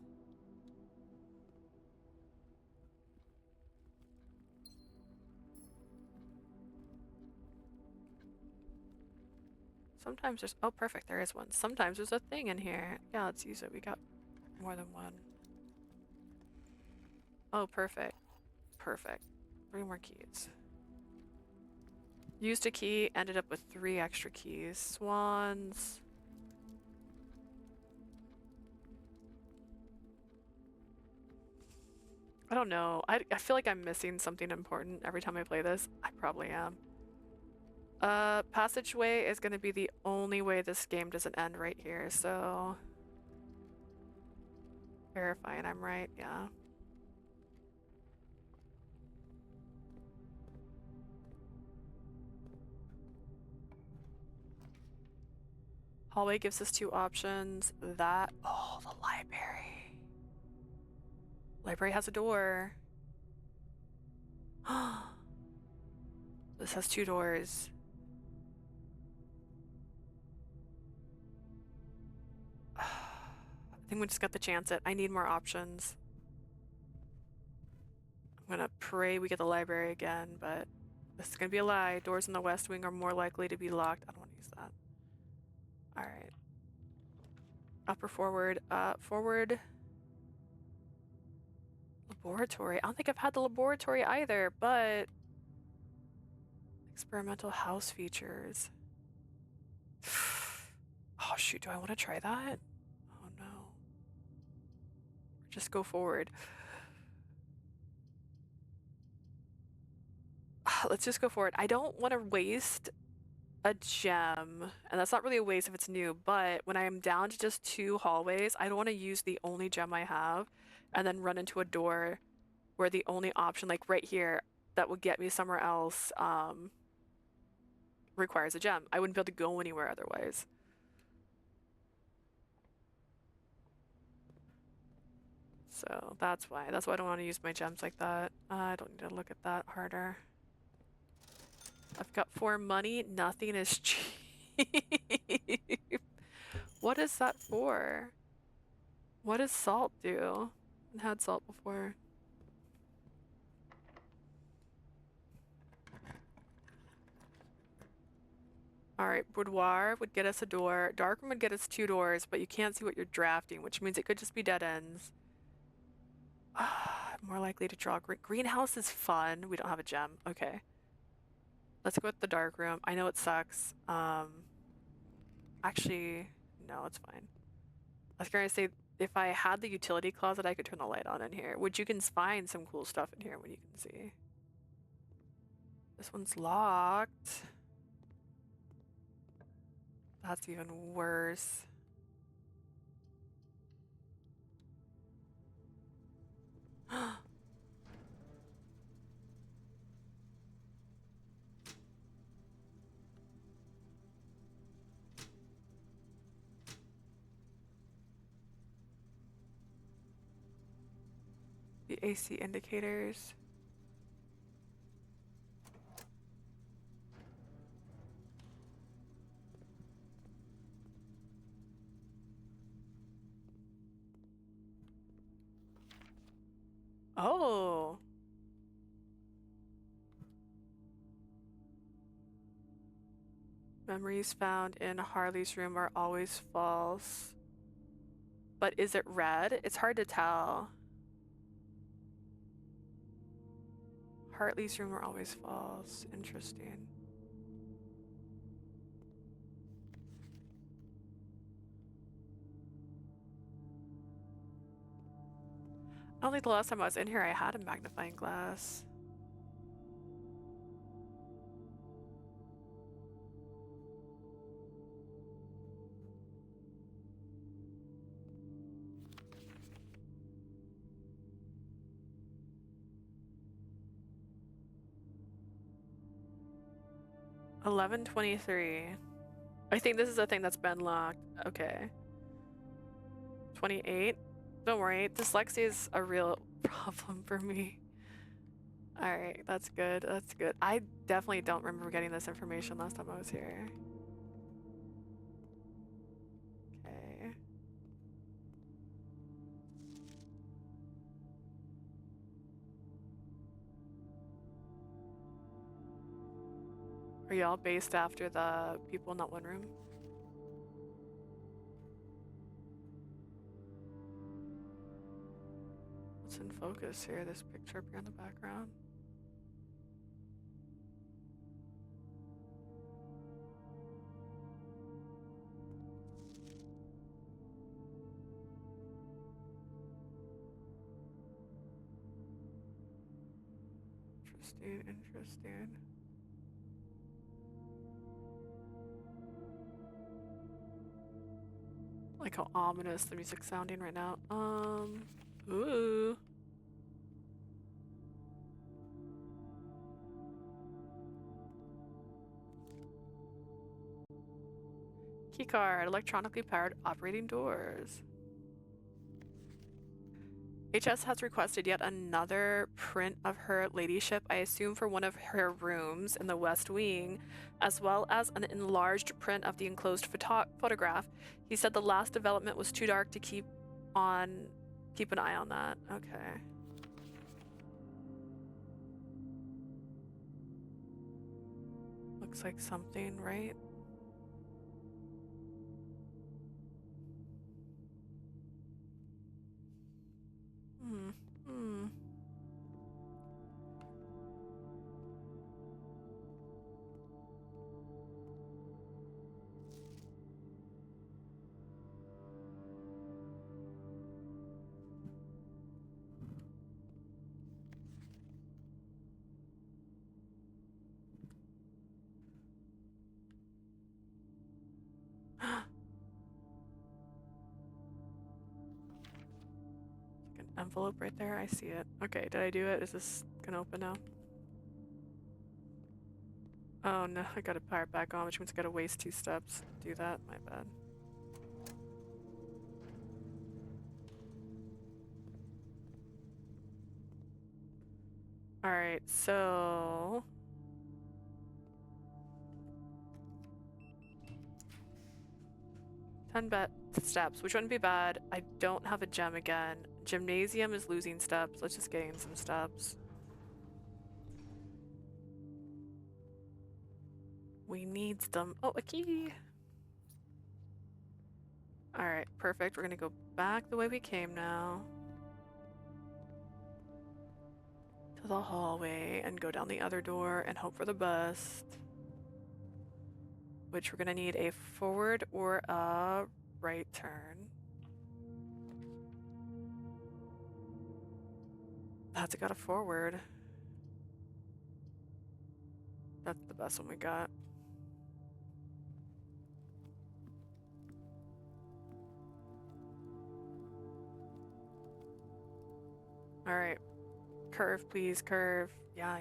Sometimes there's... Oh, perfect. There is one. Sometimes there's a thing in here. Yeah, let's use it. We got more than one. Oh, perfect. Perfect. 3 more keys. Used a key, ended up with 3 extra keys. Swans. I don't know. I feel like I'm missing something important every time I play this. I probably am. Passageway is going to be the only way this game doesn't end right here, so... Verifying I'm right, yeah. Hallway gives us 2 options. That... Oh, the library. Library has a door. This has 2 doors. I think we just got to chance it. I need more options. I'm gonna pray we get the library again, but this is gonna be a lie. Doors in the West Wing are more likely to be locked. I don't want to use that. Alright. Upper forward. Forward. Laboratory. I don't think I've had the laboratory either, but... Experimental house features. Oh shoot, do I want to try that? Oh no. Just go forward. Let's just go forward. I don't want to waste a gem, and that's not really a waste if it's new, but when I am down to just 2 hallways, I don't want to use the only gem I have and then run into a door where the only option, like right here, that would get me somewhere else requires a gem. I wouldn't be able to go anywhere otherwise. So that's why I don't want to use my gems like that. I don't need to look at that harder. I've got 4 money. Nothing is cheap. What is that for? What does salt do? I haven't had salt before. Alright, boudoir would get us a door. Darkroom would get us 2 doors, but you can't see what you're drafting, which means it could just be dead ends. More likely to draw greenhouse is fun. We don't have a gem. Okay. Let's go with the dark room. I know it sucks. Actually, no, it's fine. I was gonna say, if I had the utility closet, I could turn the light on in here, which you can find some cool stuff in here when you can see. This one's locked. That's even worse. The AC indicators. Oh. Memories found in Harley's room are always false. But is it red? It's hard to tell. Hartley's room are always false. Interesting. I don't think the last time I was in here I had a magnifying glass. $11.23. I think this is a thing that's been locked. Okay. 28. Don't worry, dyslexia is a real problem for me. Alright, that's good. That's good. I definitely don't remember getting this information last time I was here. Okay. Are y'all based after the people in that one room? in focus here, this picture up here in the background. Interesting. Like how ominous the music's sounding right now. Ooh. Keycard, electronically powered operating doors. HS has requested yet another print of her ladyship, I assume for one of her rooms in the West Wing, as well as an enlarged print of the enclosed photograph. He said the last development was too dark to keep an eye on that. Okay. Looks like something, right? Envelope right there. I see it. Okay, did I do it? Is this gonna open now? Oh no, I gotta power it back on, which means I gotta waste 2 steps to do that. My bad. Alright, so... 10 steps, which wouldn't be bad. I don't have a gem again. Gymnasium is losing steps. Let's just gain some steps. We need them. Oh, a key! Alright, perfect. We're gonna go back the way we came now. To the hallway and go down the other door and hope for the best. Which we're gonna need a forward or a right turn. That's got a forward. That's the best one we got. Alright. Curve, please, curve. Yeah.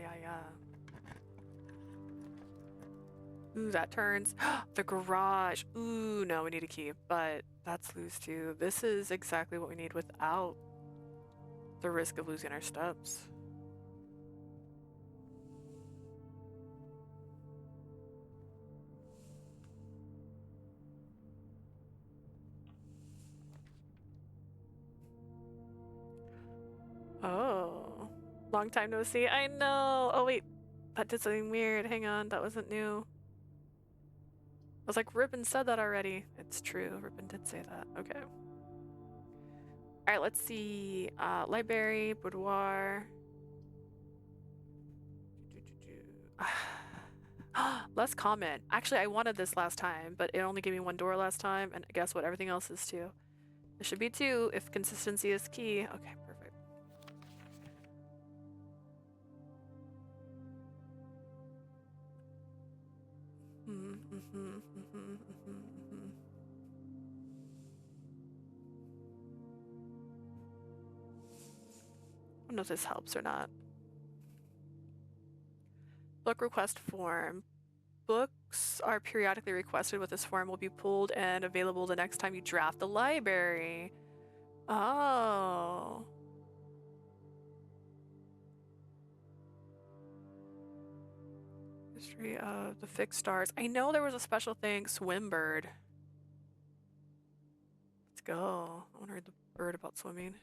Ooh, that turns. The garage. Ooh, no, we need a key, but that's lose too. This is exactly what we need without the risk of losing our steps. Oh. Long time no see. I know. Oh, wait. That did something weird. Hang on. That wasn't new. I was like, Ribbon said that already. It's true. Ribbon did say that. Okay. Alright, let's see. Library, boudoir. Less comment. Actually, I wanted this last time, but it only gave me 1 door last time, and guess what? Everything else is 2. It should be 2 if consistency is key. Okay, perfect. I don't know if this helps or not. Book request form. Books are periodically requested with this form will be pulled and available the next time you draft the library. Oh. History of the fixed stars. I know there was a special thing, Swimbird. Let's go. I want to read the bird about swimming.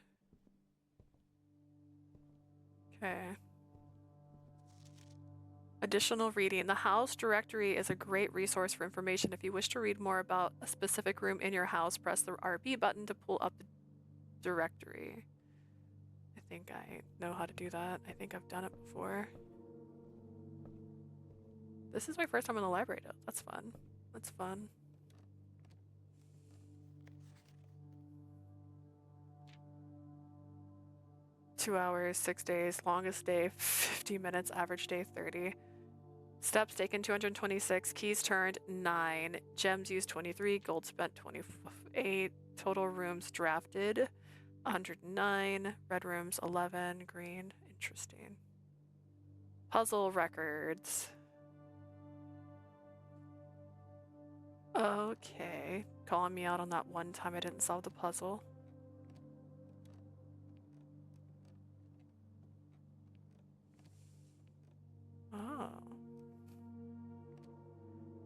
Okay. Additional reading. The house directory is a great resource for information. If you wish to read more about a specific room in your house, press the RB button to pull up the directory. I think I know how to do that. I think I've done it before. This is my first time in the library though. That's fun. That's fun. Two hours, 6 days, longest day 50 minutes, average day 30. Steps taken 226, keys turned 9, gems used 23, gold spent 28, total rooms drafted 109, red rooms 11, green. Interesting. Puzzle records. Okay, calling me out on that one time I didn't solve the puzzle. Oh.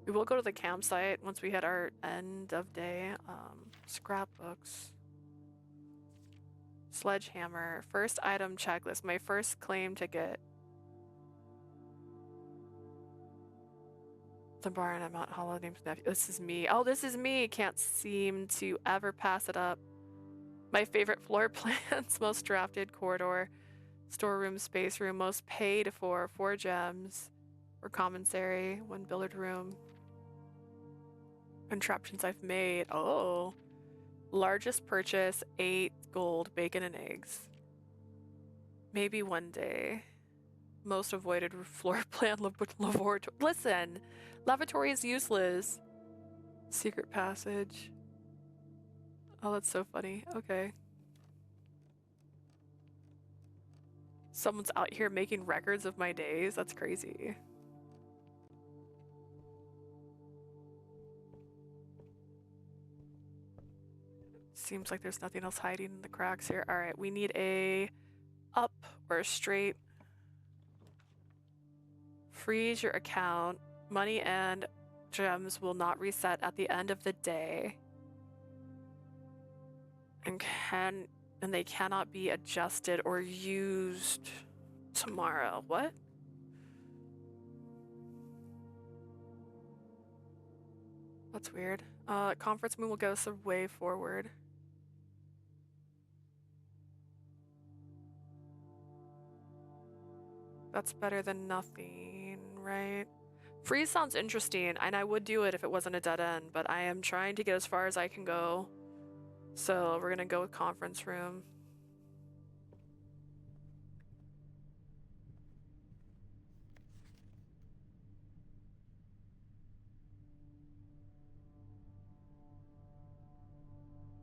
We will go to the campsite once we hit our end of day. Scrapbooks. Sledgehammer. First item checklist. My first claim ticket. The barn at Mount Hollow named nephew. This is me. Oh, this is me. Can't seem to ever pass it up. My favorite floor plans. Most drafted corridor. Storeroom, space room. Most paid for 4 gems. Or commissary. 1 billiard room. Contraptions I've made. Oh. Largest purchase 8 gold, bacon, and eggs. Maybe one day. Most avoided floor plan laboratory. Listen, lavatory is useless. Secret passage. Oh, that's so funny. Okay. Someone's out here making records of my days. That's crazy. Seems like there's nothing else hiding in the cracks here. All right, we need a up or a straight. Freeze your account. Money and gems will not reset at the end of the day. And they cannot be adjusted or used tomorrow. What? That's weird. Conference moon will go some way forward. That's better than nothing, right? Freeze sounds interesting, and I would do it if it wasn't a dead end, but I am trying to get as far as I can go. So we're gonna go with conference room.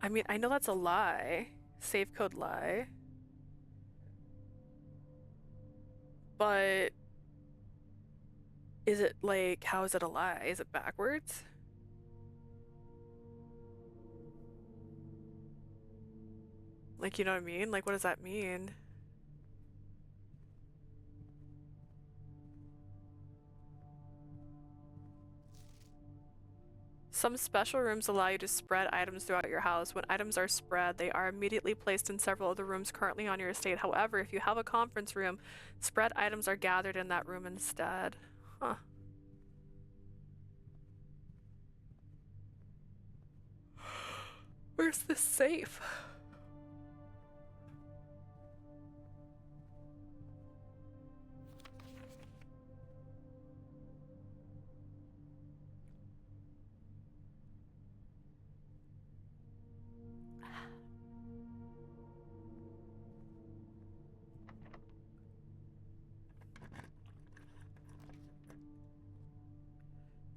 I mean, I know that's a lie. Save code lie. But is it like, how is it a lie? Is it backwards? Like, you know what I mean? Like, what does that mean? Some special rooms allow you to spread items throughout your house. When items are spread, they are immediately placed in several of the rooms currently on your estate. However, if you have a conference room, spread items are gathered in that room instead. Huh. Where's this safe?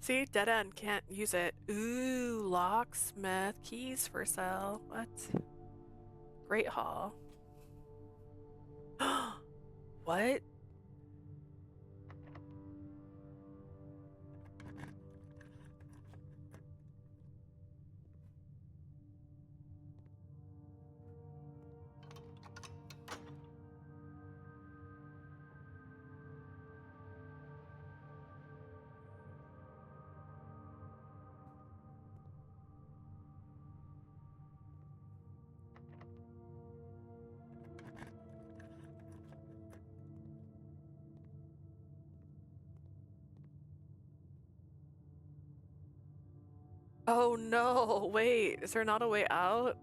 See, dead end, can't use it. Ooh, locksmith, keys for sale. What? Great Hall. What? Oh no, wait, is there not a way out?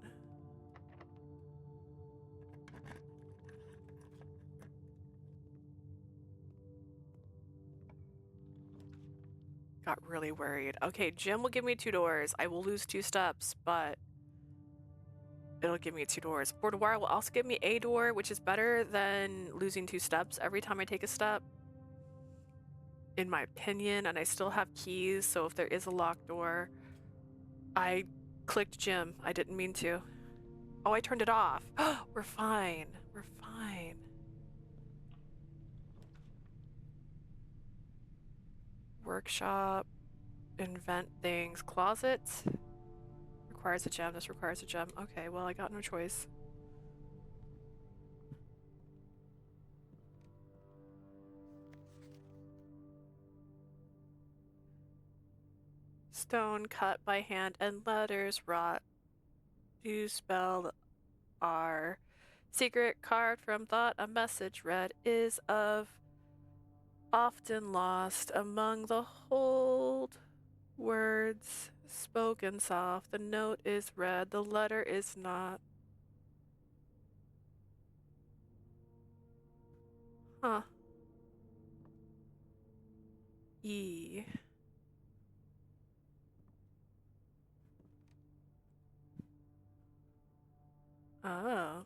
got really worried. Okay, Jim will give me 2 doors. I will lose 2 steps, but it'll give me 2 doors. Boudoir will also give me a door, which is better than losing 2 steps every time I take a step, in my opinion, and I still have keys, so if there is a locked door... I clicked Jim. I didn't mean to. Oh, I turned it off. We're fine. We're fine. Workshop. Invent things. Closet. Requires a gem. This requires a gem. Okay, well, I got no choice. Stone cut by hand and letters wrought to spell R. Secret card from thought, a message read is of often lost among the hold words spoken soft. The note is read, the letter is not. Huh. E. Oh.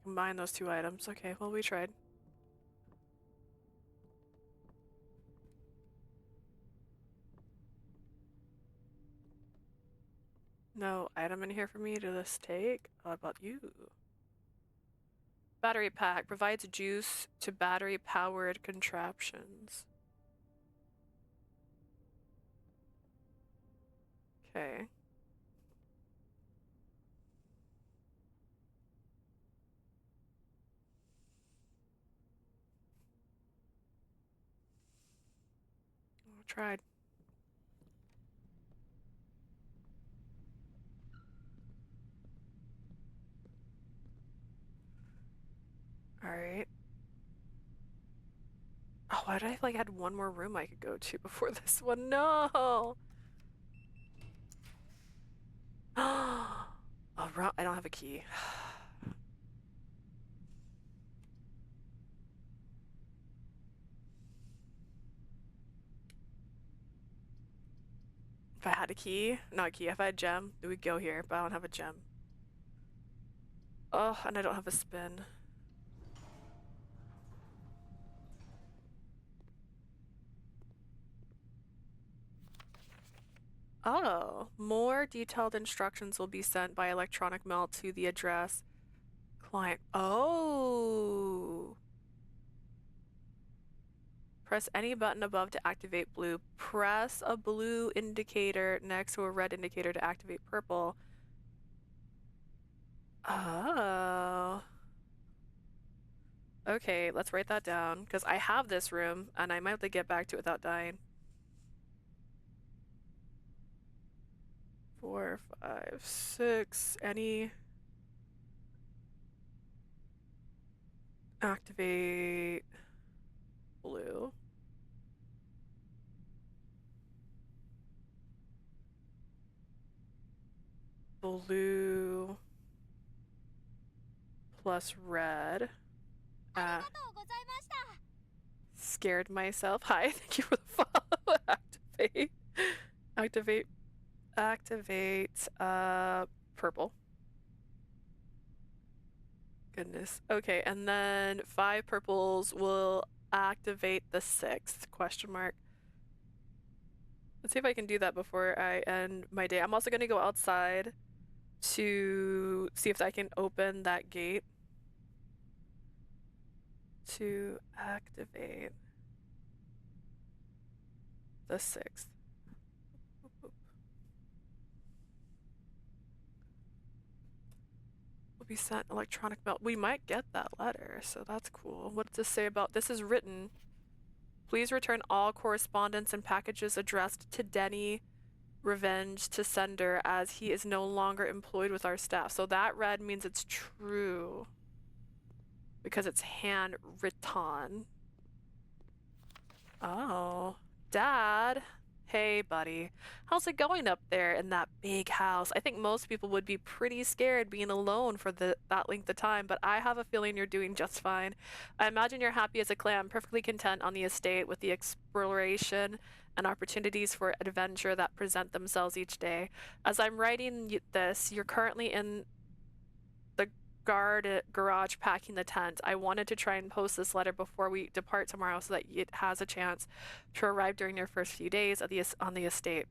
Combine those 2 items. Okay, well, we tried. No item in here for me to just take. How about you? Battery pack provides juice to battery-powered contraptions. Okay. Tried. Alright. Oh, why did I like had one more room I could go to before this one? No! Oh, I don't have a key. If I had a key, not a key, if I had a gem, it would go here, but I don't have a gem. Oh, and I don't have a spin. Oh, more detailed instructions will be sent by electronic mail to the address client. Oh. Press any button above to activate blue. Press a blue indicator next to a red indicator to activate purple. Oh. Okay, let's write that down, because I have this room, and I might have to get back to it without dying. 4, 5, 6. Any... Activate... blue. Blue... plus red. Scared myself. Hi, thank you for the follow. Activate. Activate. Activate. Purple. Goodness. Okay, and then 5 purples will activate the 6th question mark. Let's see if I can do that before I end my day. I'm also going to go outside to see if I can open that gate to activate the 6th. Will be sent electronic mail. We might get that letter, so that's cool. What does this say about this? Is written. Please return all correspondence and packages addressed to Denny Revenge to sender, as he is no longer employed with our staff. So that red means it's true, because it's handwritten. Oh, Dad. Hey, buddy. How's it going up there in that big house? I think most people would be pretty scared being alone for that length of time, but I have a feeling you're doing just fine. I imagine you're happy as a clam, perfectly content on the estate with the exploration and opportunities for adventure that present themselves each day. As I'm writing this, you're currently in the garage packing the tent. I wanted to try and post this letter before we depart tomorrow so that it has a chance to arrive during your first few days on the estate.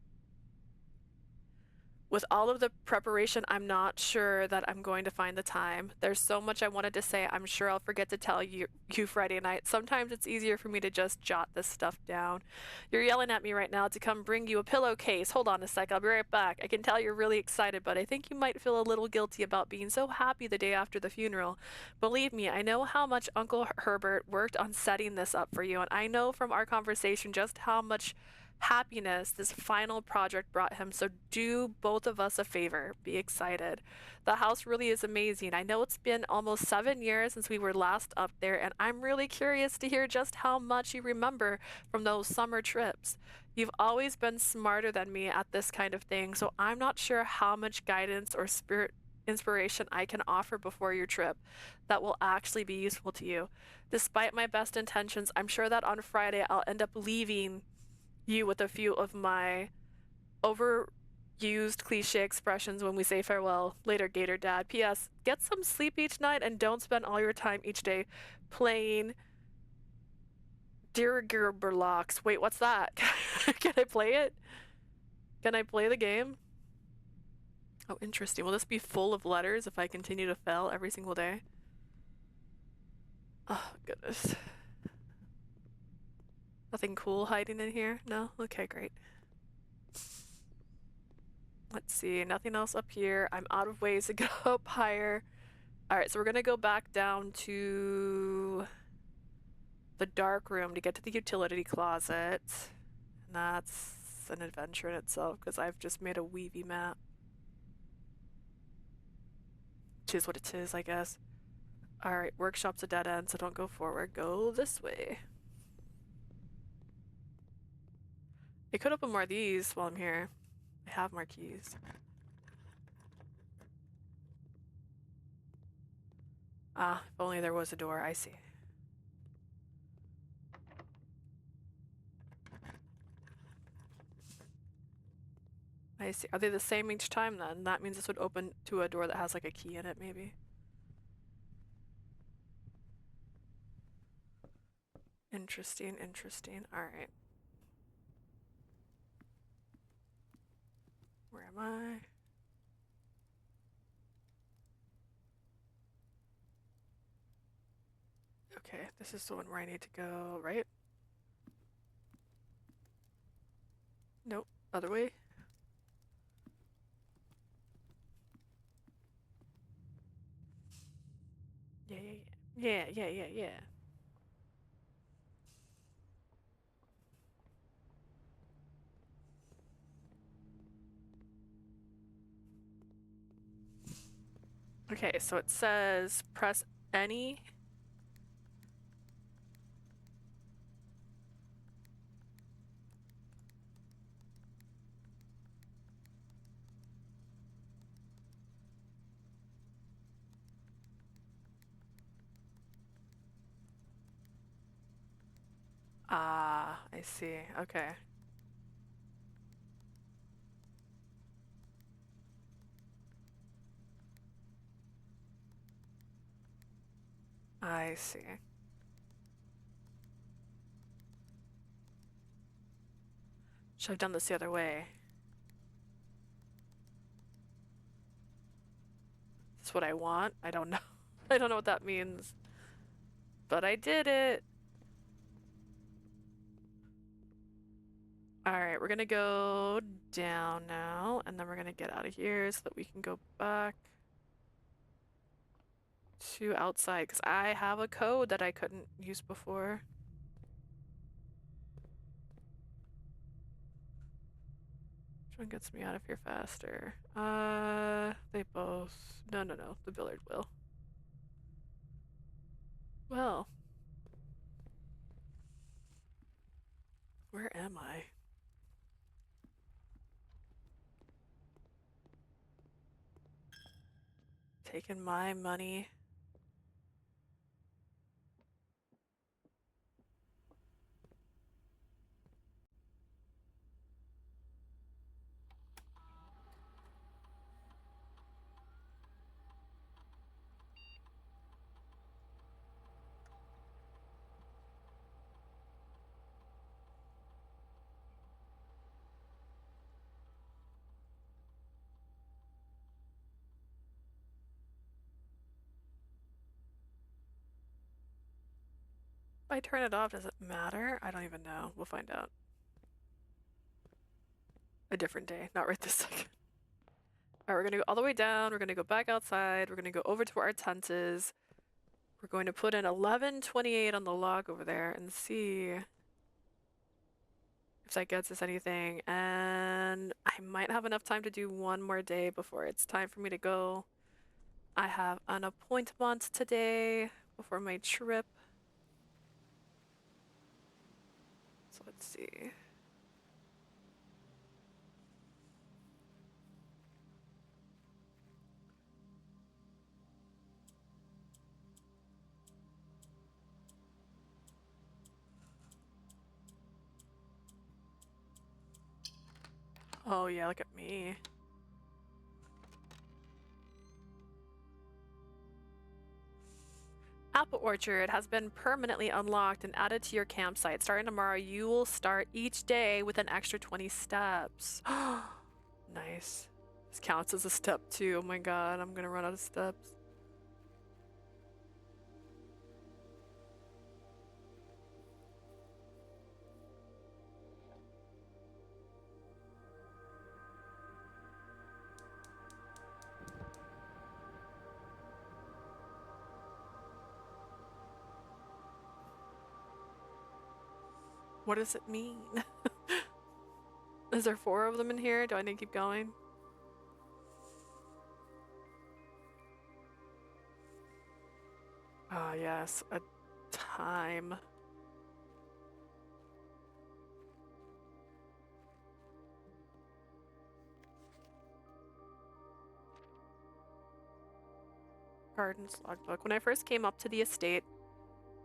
With all of the preparation, I'm not sure that I'm going to find the time. There's so much I wanted to say. I'm sure I'll forget to tell you Friday night. Sometimes it's easier for me to just jot this stuff down. You're yelling at me right now to come bring you a pillowcase. Hold on a sec. I'll be right back. I can tell you're really excited, but I think you might feel a little guilty about being so happy the day after the funeral. Believe me, I know how much Uncle Herbert worked on setting this up for you, and I know from our conversation just how much happiness this final project brought him. So do both of us a favor. Be excited. The house really is amazing. I know it's been almost 7 years since we were last up there, and I'm really curious to hear just how much you remember from those summer trips. You've always been smarter than me at this kind of thing, so I'm not sure how much guidance or inspiration I can offer before your trip that will actually be useful to you. Despite my best intentions, I'm sure that on Friday I'll end up leaving you with a few of my overused cliche expressions when we say farewell. Later, Gator Dad. P.S. Get some sleep each night and don't spend all your time each day playing Dirgerberlocks. Wait, what's that? Can I play it? Can I play the game? Oh, interesting. Will this be full of letters if I continue to fail every single day? Oh, goodness. Nothing cool hiding in here? No? Okay, great. Let's see, nothing else up here. I'm out of ways to go up higher. Alright, so we're gonna go back down to the dark room to get to the utility closet. And that's an adventure in itself because I've just made a weavy map. Which is what it is, I guess. Alright, workshop's a dead end, so don't go forward. Go this way. I could open more of these while I'm here. I have more keys. Ah, if only there was a door. I see. I see. Are they the same each time then? That means this would open to a door that has like a key in it, maybe. Interesting, interesting. Alright. Where am I? Okay, this is the one where I need to go, right? Nope, other way. Yeah, yeah, yeah. Yeah, yeah, yeah, yeah. Okay, so it says press any. Ah, I see. Okay. I see. Should have done this the other way. Is this what I want? I don't know. I don't know what that means. But I did it. Alright, we're gonna go down now, and then we're gonna get out of here so that we can go back to outside, because I have a code that I couldn't use before. Which one gets me out of here faster? They both... No, no, no. The Billard will. Well. Where am I? Taking my money. If I turn it off, does it matter? I don't even know. We'll find out. A different day, not right this second. Alright, we're gonna go all the way down. We're gonna go back outside. We're gonna go over to where our tent is. We're going to put in 1128 on the log over there and see if that gets us anything. And I might have enough time to do one more day before it's time for me to go. I have an appointment today before my trip. So let's see. Oh yeah, look at me. Apple Orchard has been permanently unlocked and added to your campsite. Starting tomorrow, you will start each day with an extra 20 steps. Nice. This counts as a step too. Oh my god, I'm gonna run out of steps. What does it mean? Is there 4 of them in here? Do I need to keep going? Ah, yes, a time. Gardens logbook. When I first came up to the estate,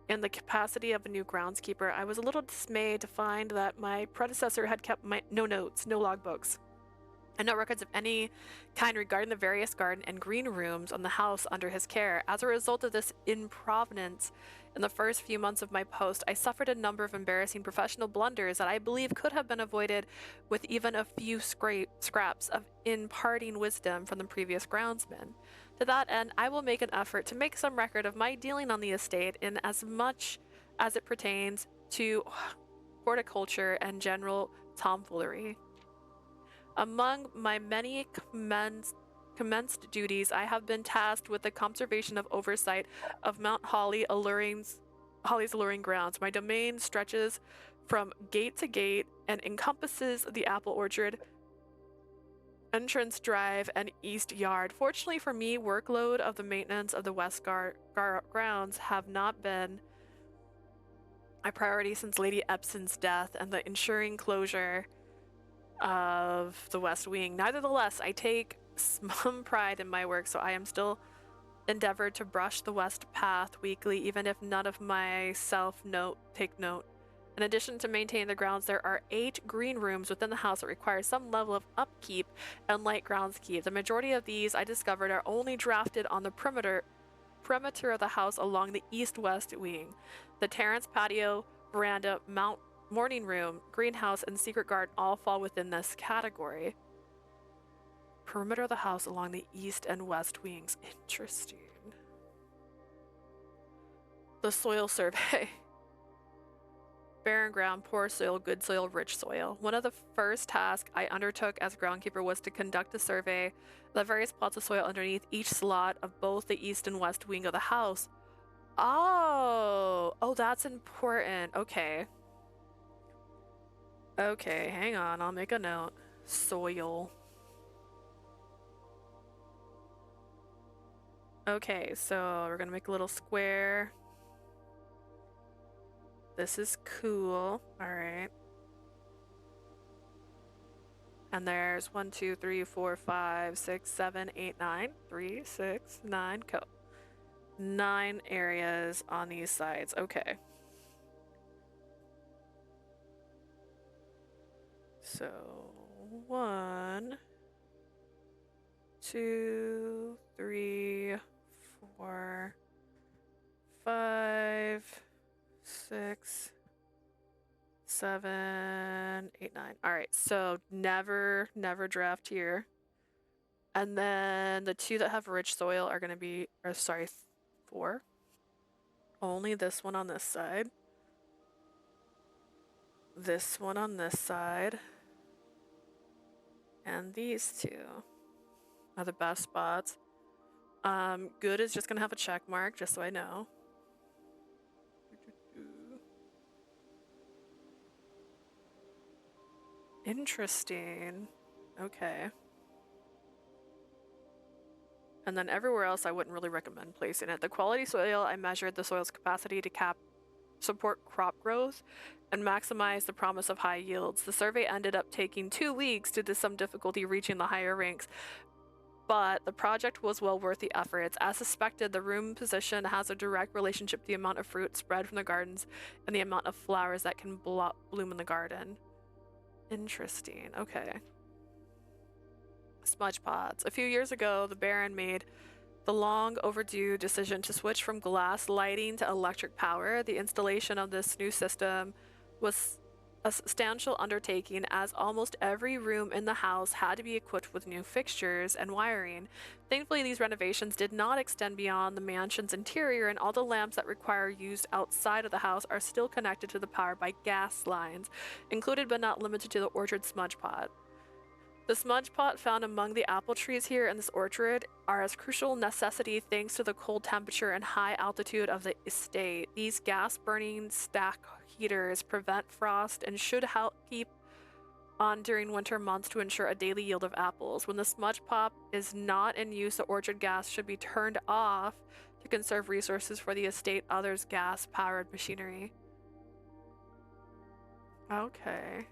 in the capacity of a new groundskeeper, I was a little dismayed to find that my predecessor had kept no notes, no logbooks, and no records of any kind regarding the various garden and green rooms on the house under his care. As a result of this improvidence, in the first few months of my post, I suffered a number of embarrassing professional blunders that I believe could have been avoided with even a few scraps of imparting wisdom from the previous groundsman. To that end, I will make an effort to make some record of my dealing on the estate in as much as it pertains to horticulture and general tomfoolery. Among my many commenced duties, I have been tasked with the conservation of oversight of Mount Holly's alluring grounds. My domain stretches from gate to gate and encompasses the apple orchard, entrance drive, and east yard. Fortunately for me, workload of the maintenance of the west grounds have not been a priority since Lady Epson's death and the ensuring closure of the west wing. Nevertheless, I take some pride in my work, so I am still endeavored to brush the west path weekly, even if none of myself take note. In addition to maintaining the grounds, there are 8 green rooms within the house that require some level of upkeep and light groundskeep. The majority of these, I discovered, are only drafted on the perimeter of the house along the east-west wing. The terrace, patio, veranda, morning room, greenhouse, and secret garden all fall within this category. Perimeter of the house along the east and west wings. Interesting. The soil survey. Barren ground, poor soil, good soil, rich soil. One of the first tasks I undertook as groundkeeper was to conduct a survey of the various plots of soil underneath each slot of both the east and west wing of the house. Oh, that's important. Okay, hang on. I'll make a note. Soil. Okay, so we're gonna make a little square. This is cool. All right. And there's 1, 2, 3, 4, 5, 6, 7, 8, 9. 3, 6, 9, go. 9 areas on these sides. Okay. So 1, 2, 3, 4, 5, 6, 7, 8, 9. All right, so never draft here. And then the 2 that have rich soil are going to be, or sorry, 4. Only this one on this side. This one on this side. And these 2 are the best spots. Good is just going to have a check mark, just so I know. Interesting. Okay. And then everywhere else, I wouldn't really recommend placing it. The quality soil, I measured the soil's capacity to support crop growth and maximize the promise of high yields. The survey ended up taking 2 weeks due to some difficulty reaching the higher ranks, but the project was well worth the efforts. As suspected, the room position has a direct relationship to the amount of fruit spread from the gardens and the amount of flowers that can bloom in the garden. Interesting. Okay. Smudge pots. A few years ago, the Baron made the long overdue decision to switch from glass lighting to electric power. The installation of this new system was a substantial undertaking, as almost every room in the house had to be equipped with new fixtures and wiring. Thankfully, these renovations did not extend beyond the mansion's interior, and all the lamps that require use outside of the house are still connected to the power by gas lines, included but not limited to the orchard smudge pot. The smudge pot found among the apple trees here in this orchard are a crucial necessity thanks to the cold temperature and high altitude of the estate. These gas-burning stack heaters prevent frost and should help keep on during winter months to ensure a daily yield of apples. When the smudge pot is not in use, the orchard gas should be turned off to conserve resources for the estate others gas-powered machinery. Okay.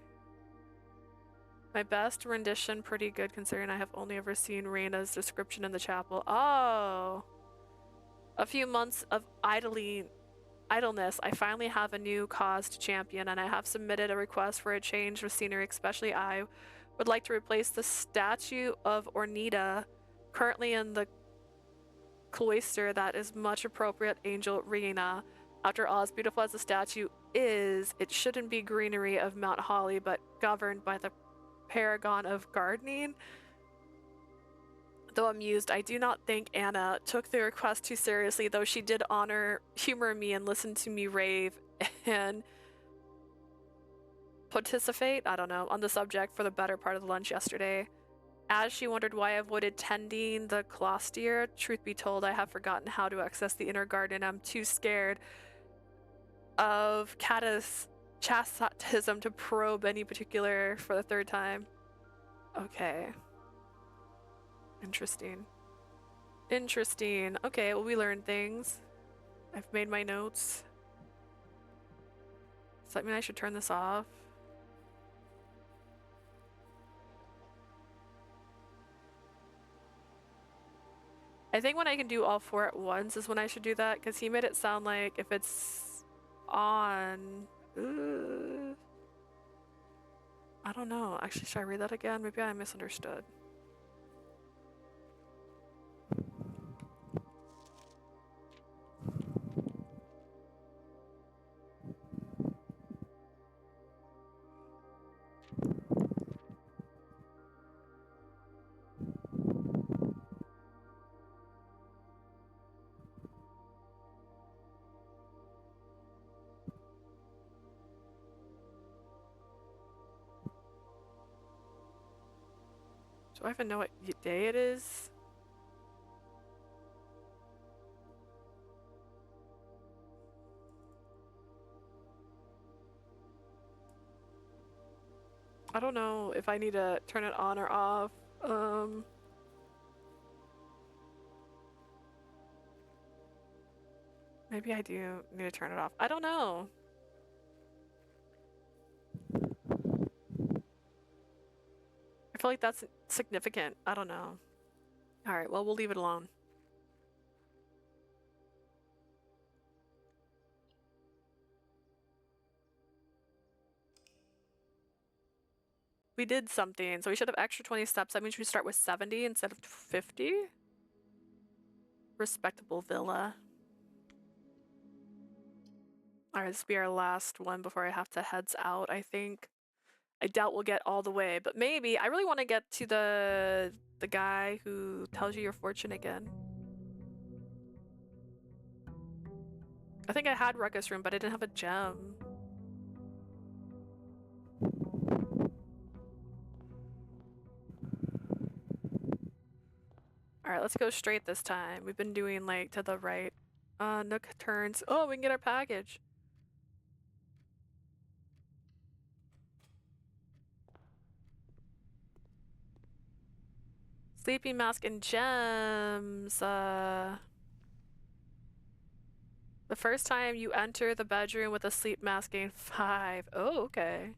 My best rendition, pretty good considering I have only ever seen Reina's description in the chapel. Oh! A few months of idleness, I finally have a new cause to champion, and I have submitted a request for a change of scenery. Especially I would like to replace the statue of Ornita currently in the cloister that is much appropriate angel Reina. After all, as beautiful as the statue is, it shouldn't be greenery of Mount Holly, but governed by the paragon of gardening. Though amused, I do not think Anna took the request too seriously, though she did humor me and listen to me rave and participate, I don't know, on the subject for the better part of the lunch yesterday. As she wondered why I avoided tending the cloister, truth be told, I have forgotten how to access the inner garden. I'm too scared of chastism to probe any particular for the 3rd time. Okay. Interesting. Interesting. Okay, well, we learned things. I've made my notes. Does that mean I should turn this off? I think when I can do all 4 at once is when I should do that, because he made it sound like if it's on... I don't know. Actually, should I read that again? Maybe I misunderstood. Do I even know what day it is? I don't know if I need to turn it on or off. Maybe I do need to turn it off. I don't know. I feel like that's significant. I don't know. Alright, well, we'll leave it alone. We did something, so we should have extra 20 steps. That means we start with 70 instead of 50. Respectable villa. Alright, this will be our last one before I have to heads out, I think. I doubt we'll get all the way, but maybe. I really want to get to the guy who tells you your fortune again. I think I had Ruckus Room, but I didn't have a gem. Alright, let's go straight this time. We've been doing like to the right. Nook turns. Oh, we can get our package. Sleeping mask and gems. The first time you enter the bedroom with a sleep mask, gain 5. Oh, okay.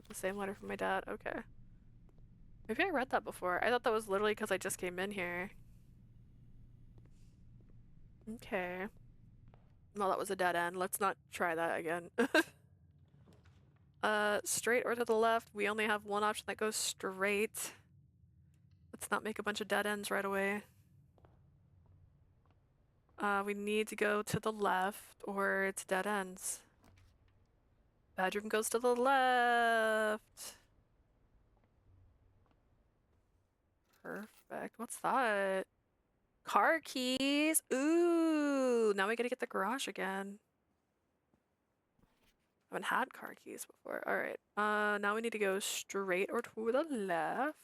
The same letter from my dad. Okay. Maybe I read that before. I thought that was literally because I just came in here. Okay. No, that was a dead end. Let's not try that again. Straight or to the left? We only have one option that goes straight. Let's not make a bunch of dead ends right away. We need to go to the left or it's dead ends. Bedroom goes to the left. Perfect. What's that? Car keys. Ooh, now we gotta get the garage again. I haven't had car keys before. Alright. Now we need to go straight or to the left.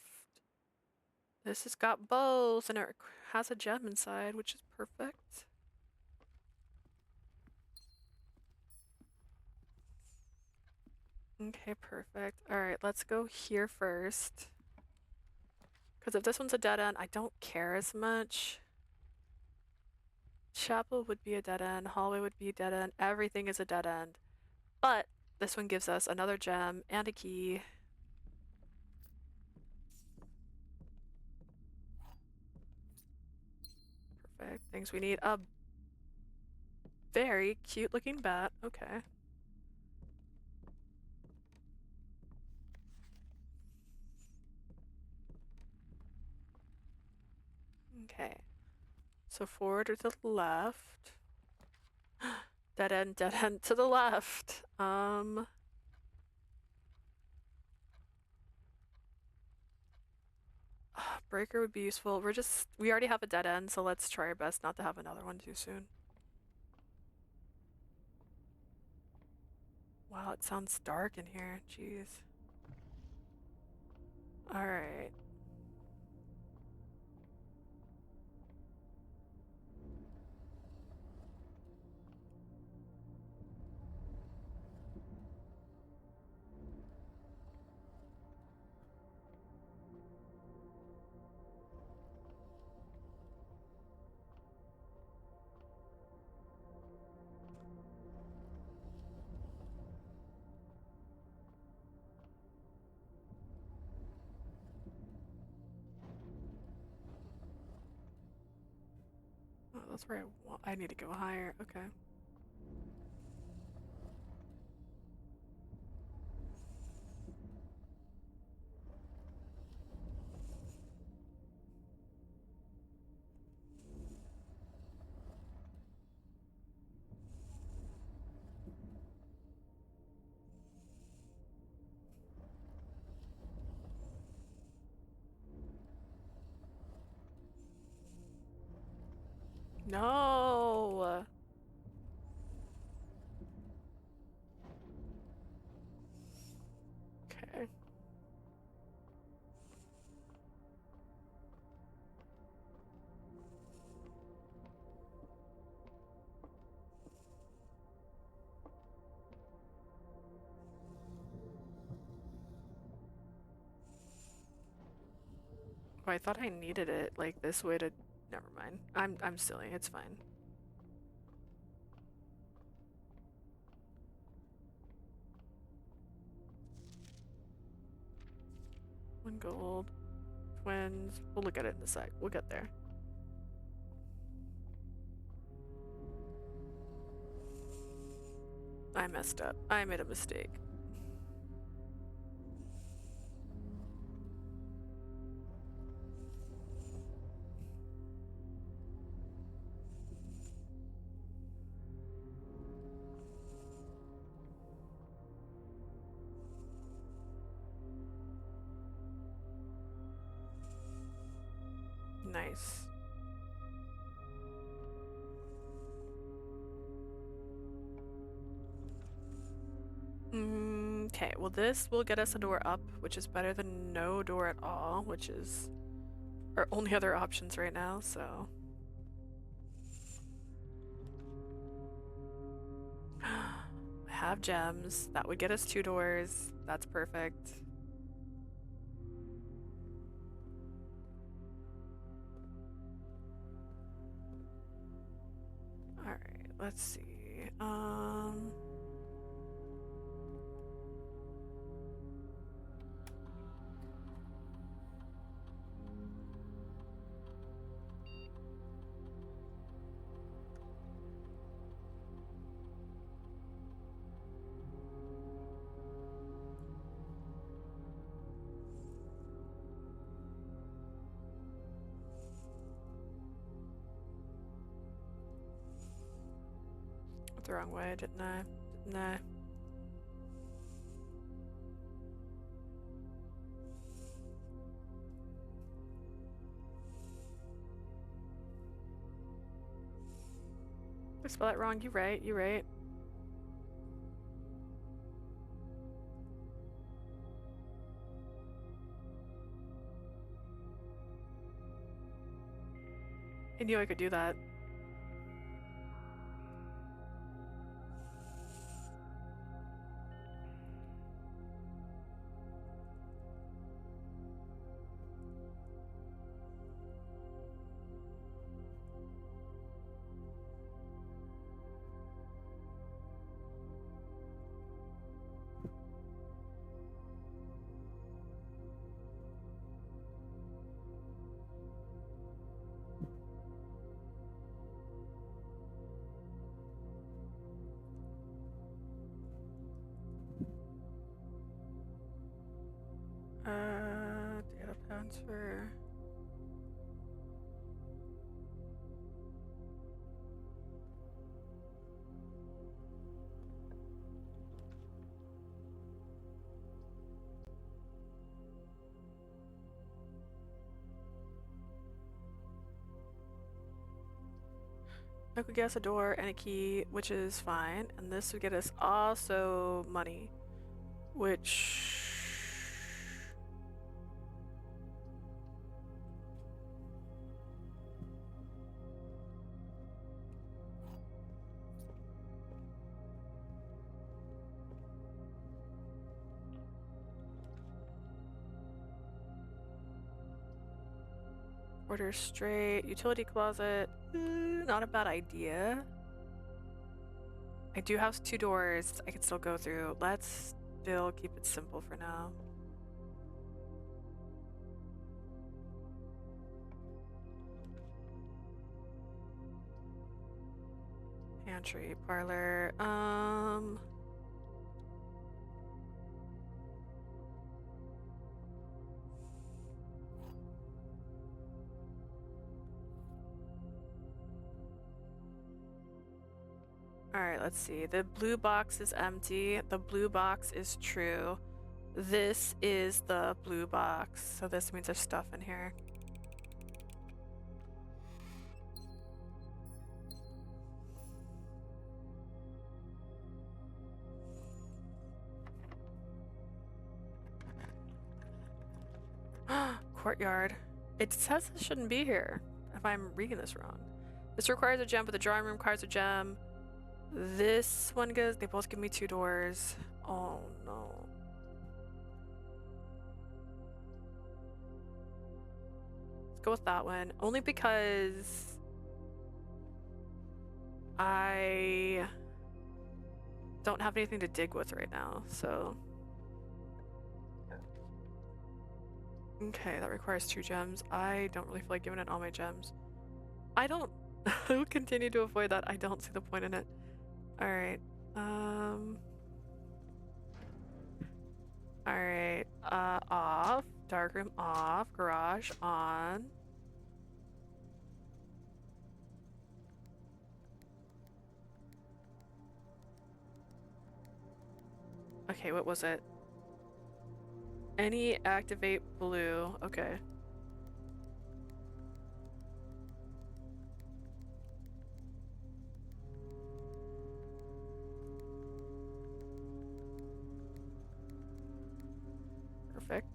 This has got both and it has a gem inside, which is perfect. Okay, perfect. Alright, let's go here first. Because if this one's a dead end, I don't care as much. Chapel would be a dead end. Hallway would be a dead end. Everything is a dead end. But this one gives us another gem and a key. Perfect. Things we need. A very cute looking bat. Okay. Okay. So forward or to the left. Dead end to the left. Breaker would be useful. We already have a dead end, so let's try our best not to have another one too soon. Wow, it sounds dark in here. Jeez. Alright. Oh, that's where I need to go higher. Okay. No! Okay. Oh, I thought I needed it like this way to. Never mind. I'm silly. It's fine. One gold. Twins. We'll look at it in a sec. We'll get there. I messed up. I made a mistake. Nice. Okay, well this will get us a door up, which is better than no door at all, which is our only other options right now, so. I have gems. That would get us 2 doors. That's perfect. Alright, let's see. Went the wrong way, didn't I? Didn't I? I spelled that wrong. You're right. You're right. I knew I could do that. Data transfer. I could get us a door and a key, which is fine, and this would get us also money, which order straight, utility closet, not a bad idea. I do have 2 doors I can still go through. Let's still keep it simple for now. Pantry, parlor, Alright, let's see. The blue box is empty. The blue box is true. This is the blue box. So this means there's stuff in here. Courtyard. It says this shouldn't be here, if I'm reading this wrong. This requires a gem, but the drawing room requires a gem. This one goes, they both give me 2 doors. Oh no. Let's go with that one. Only because I don't have anything to dig with right now, so. Okay, that requires 2 gems. I don't really feel like giving it all my gems. I don't. I will continue to avoid that. I don't see the point in it. Alright. Alright. Off. Darkroom off. Garage on. Okay, what was it? Any activate blue. Okay. Perfect.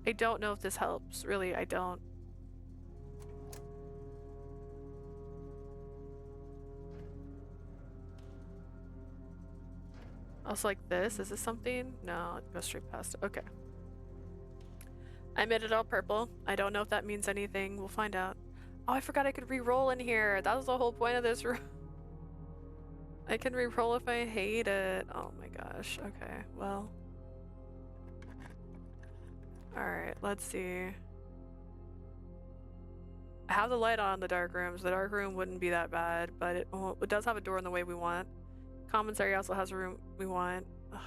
I don't know if this helps. Really, I don't. Also, like this. Is this something? No, it goes straight past it. Okay. I made it all purple. I don't know if that means anything. We'll find out. Oh, I forgot I could re-roll in here. That was the whole point of this room. I can re-roll if I hate it. Oh my gosh. Okay, well. Alright, let's see. I have the light on in the dark rooms. The dark room wouldn't be that bad, but it does have a door in the way we want. Commissary also has a room we want. Ugh.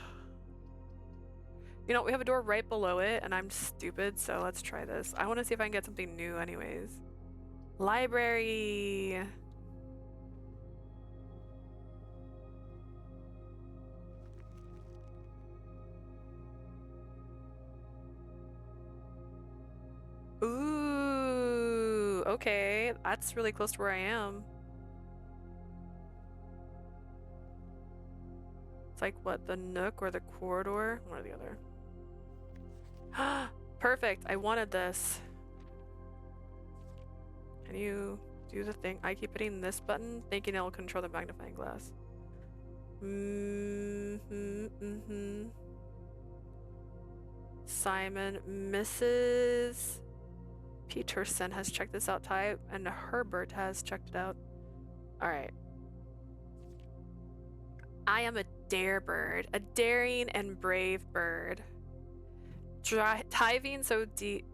You know, we have a door right below it, and I'm stupid, so let's try this. I want to see if I can get something new anyways. Library! Ooh, okay. That's really close to where I am. It's like, what, the nook or the corridor? One or the other. Perfect. I wanted this. Can you do the thing? I keep hitting this button, thinking it'll control the magnifying glass. Simon, Mrs. Peterson has checked this out type, and Herbert has checked it out. Alright. I am a dare bird, a daring and brave bird. Diving so deep,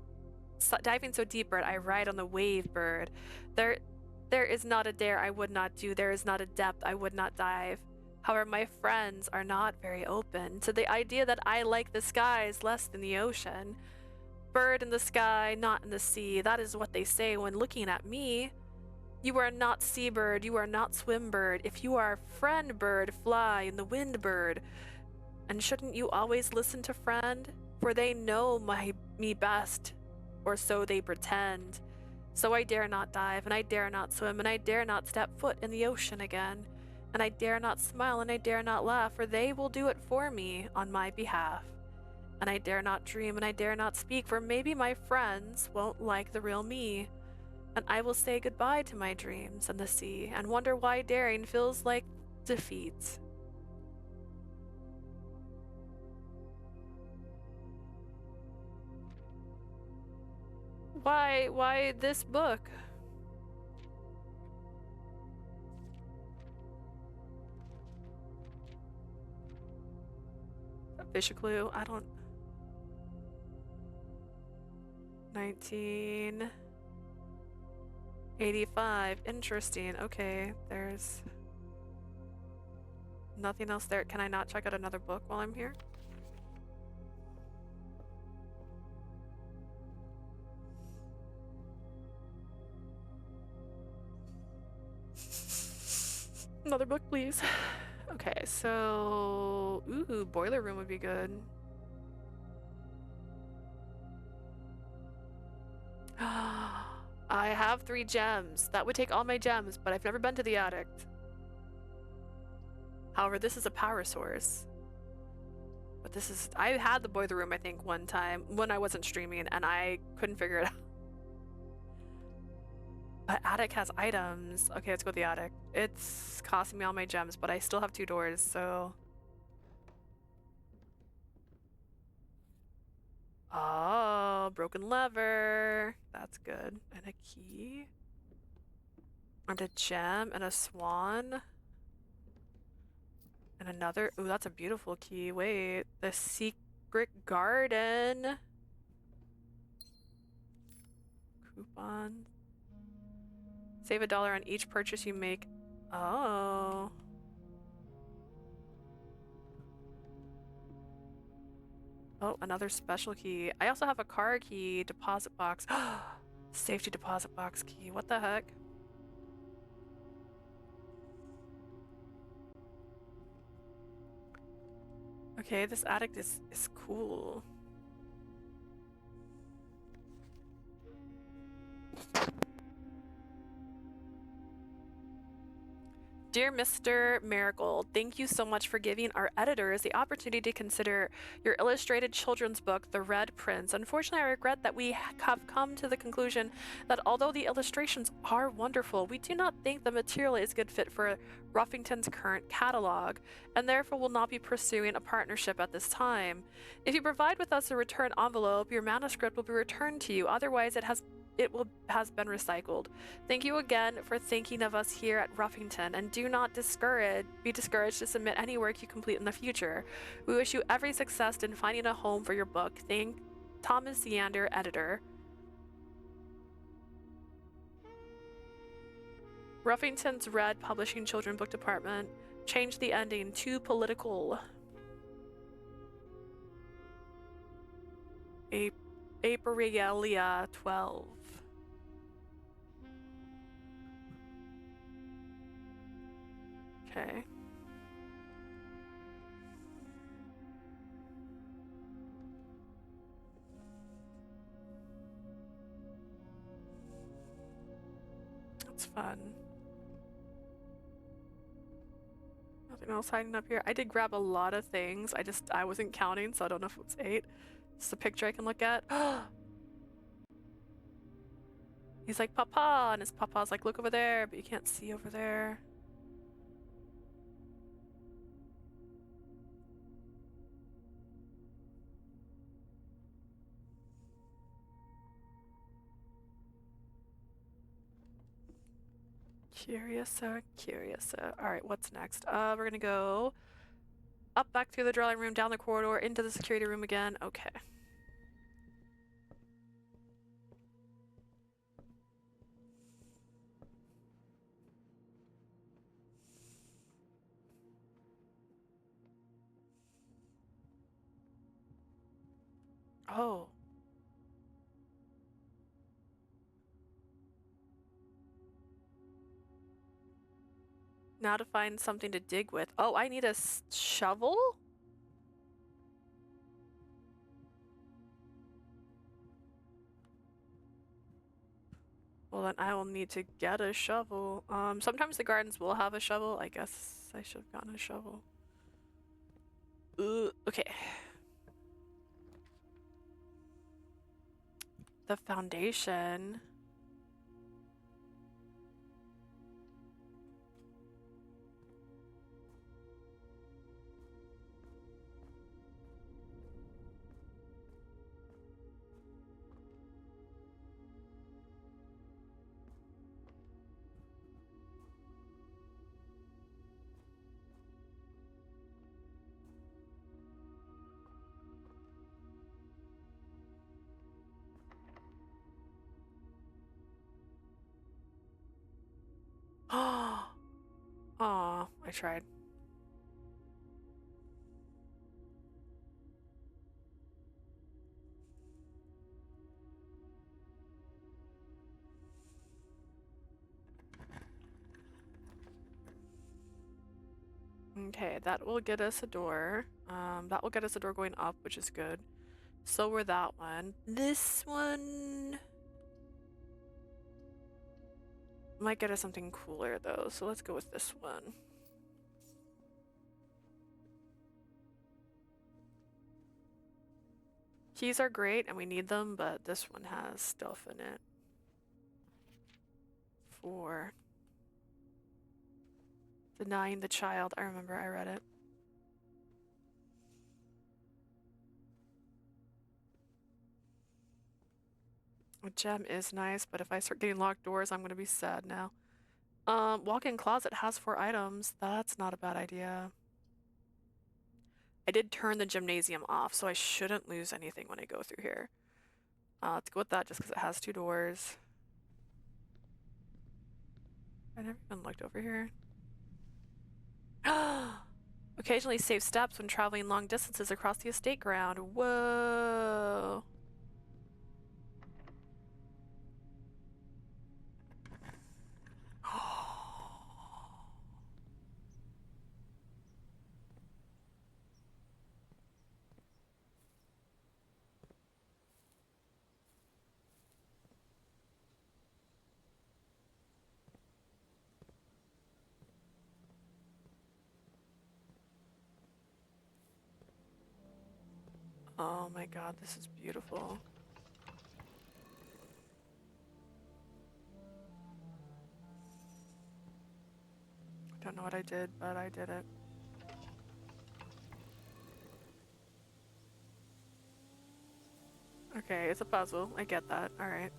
bird, I ride on the wave, bird. There is not a dare I would not do. There is not a depth I would not dive. However, my friends are not very open to the idea that I like the skies less than the ocean. Bird in the sky, not in the sea. That is what they say when looking at me. You are not seabird, you are not swim bird. If you are friend bird, fly in the wind bird. And shouldn't you always listen to friend? For they know me best, or so they pretend. So I dare not dive, and I dare not swim, and I dare not step foot in the ocean again. And I dare not smile, and I dare not laugh, for they will do it for me on my behalf. And I dare not dream, and I dare not speak, for maybe my friends won't like the real me. And I will say goodbye to my dreams and the sea, and wonder why daring feels like defeat. Why this book? A fish clue? I don't... 1985. Interesting. Okay, there's nothing else there. Can I not check out another book while I'm here? Another book, please. Okay, so... Ooh, boiler room would be good. I have 3 gems. That would take all my gems, but I've never been to the attic. However, this is a power source. But this is... I had the boiler room, I think, one time when I wasn't streaming, and I couldn't figure it out. The attic has items. Okay, let's go to the attic. It's costing me all my gems, but I still have 2 doors, so... Oh, broken lever. That's good. And a key. And a gem and a swan. And another. Ooh, that's a beautiful key. Wait. The secret garden. Coupon. Save $1 on each purchase you make. Oh. Oh, another special key. I also have a car key, deposit box. Safety deposit box key. What the heck? Okay, this attic is cool. Dear Mr. Marigold, thank you so much for giving our editors the opportunity to consider your illustrated children's book, The Red Prince. Unfortunately, I regret that we have come to the conclusion that although the illustrations are wonderful, we do not think the material is a good fit for Ruffington's current catalog, and therefore will not be pursuing a partnership at this time. If you provide with us a return envelope, your manuscript will be returned to you. Otherwise, it has been recycled. Thank you again for thinking of us here at Ruffington, and do not be discouraged to submit any work you complete in the future. We wish you every success in finding a home for your book. Thank Thomas Yander, editor. Ruffington's Red Publishing Children Book Department changed the ending to political. Aprilia 12. Okay. That's fun. Nothing else hiding up here. I did grab a lot of things. I wasn't counting, so I don't know if it's 8. It's a picture I can look at. He's like, Papa, and his papa's like, look over there, but you can't see over there. Curiouser. Alright, what's next? We're gonna go up back through the drawing room, down the corridor, into the security room again. Okay. Oh. Now to find something to dig with. Oh, I need a shovel? Well, then I will need to get a shovel. Sometimes the gardens will have a shovel. I guess I should have gotten a shovel. Okay. The foundation. Oh, I tried. Okay, that will get us a door. That will get us a door going up, which is good. So were that one. This one might get us something cooler though, so let's go with this one. Keys are great and we need them, but this one has stuff in it. for denying the child. I remember I read it. A gem is nice, but if I start getting locked doors, I'm gonna be sad now. Walk-in closet has 4 items. That's not a bad idea. I did turn the gymnasium off, so I shouldn't lose anything when I go through here. Let's go with that just because it has 2 doors. I never even looked over here. Occasionally save steps when traveling long distances across the estate ground. Whoa. Oh my god, this is beautiful. I don't know what I did, but I did it. Okay, it's a puzzle. I get that. Alright.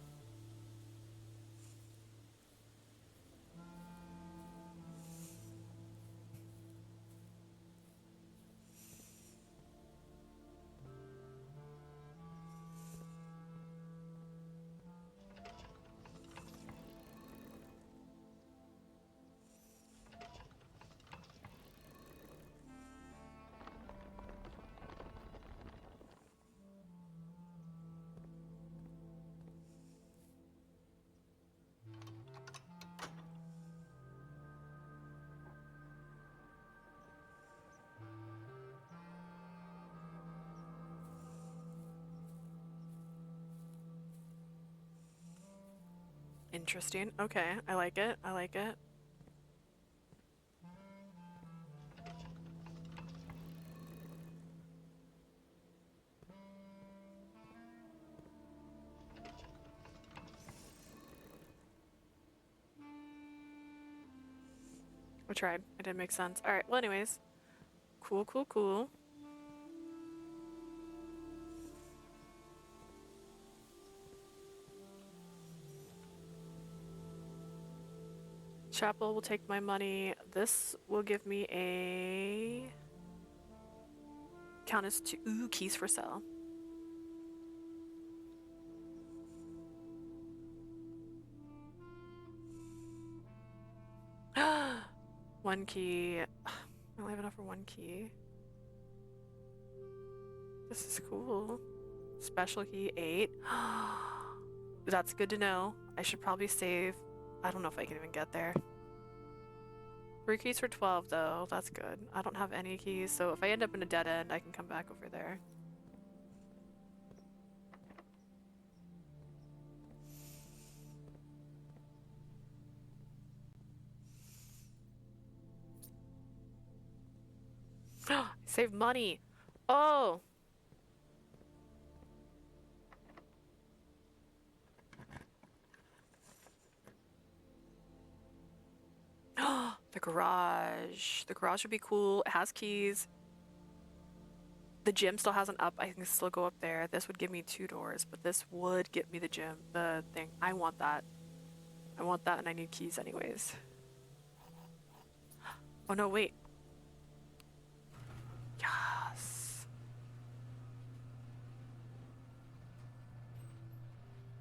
Interesting. Okay, I like it. I like it. I tried. It didn't make sense. Alright, well anyways. Cool, cool, cool. Chapel will take my money. This will give me a... Count as 2. Ooh, keys for sale. One key. I only have enough for 1 key. This is cool. Special key 8. That's good to know. I should probably save. I don't know if I can even get there. 3 keys for 12 though. That's good. I don't have any keys, so if I end up in a dead end, I can come back over there. Save money. Oh. The garage. The garage would be cool. It has keys. The gym still has an up. I can still go up there. This would give me 2 doors, but this would get me the gym, the thing. I want that. I want that, and I need keys anyways. Oh no, wait. Yes.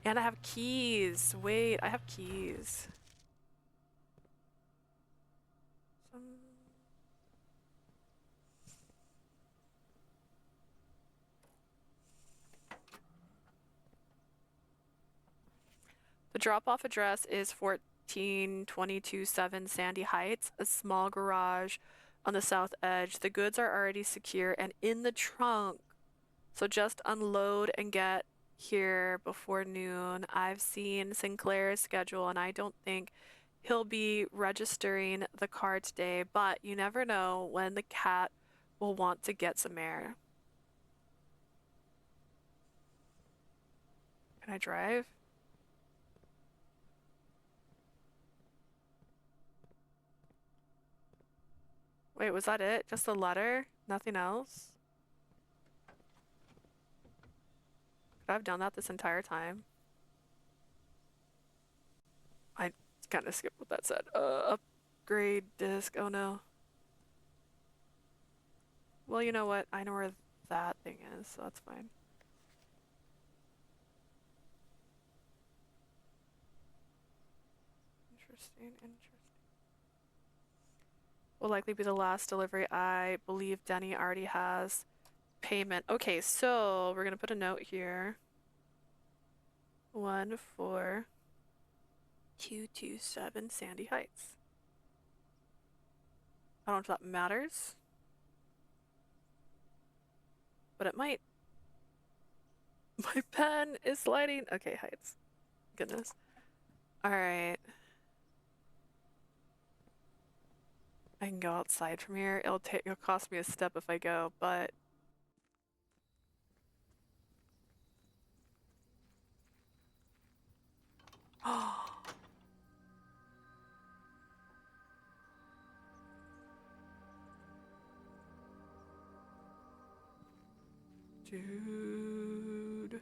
And I have keys. Wait, I have keys. The drop-off address is 14227 Sandy Heights, a small garage on the south edge. The goods are already secure and in the trunk, so just unload and get here before noon. I've seen Sinclair's schedule, and I don't think he'll be registering the car today, but you never know when the cat will want to get some air. Can I drive? Wait, was that it? Just a letter? Nothing else? Could I have done that this entire time? I kind of skipped what that said. Upgrade disc. Oh no. Well, you know what? I know where that thing is, so that's fine. Interesting. Will likely be the last delivery. I believe Denny already has payment. Okay, so we're gonna put a note here. 14227 Sandy Heights. I don't know if that matters, but it might. My pen is sliding. Okay, Heights. Goodness. All right. I can go outside from here. It'll cost me a step if I go, but dude.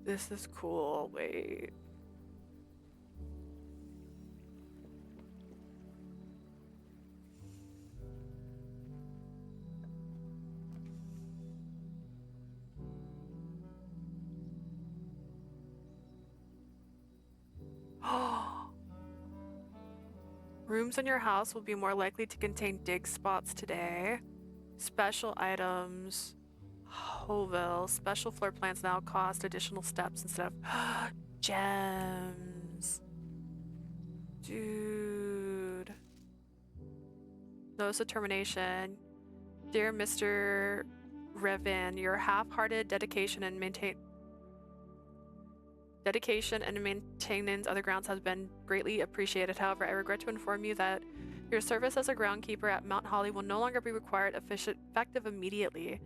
This is cool. Wait. Rooms in your house will be more likely to contain dig spots today. Special items. Hoville. Special floor plans now cost additional steps instead of gems. Dude. Notice of termination. Dear Mr. Revin, your half-hearted dedication and maintenance of the grounds has been greatly appreciated. However, I regret to inform you that your service as a groundkeeper at Mount Holly will no longer be required effective immediately.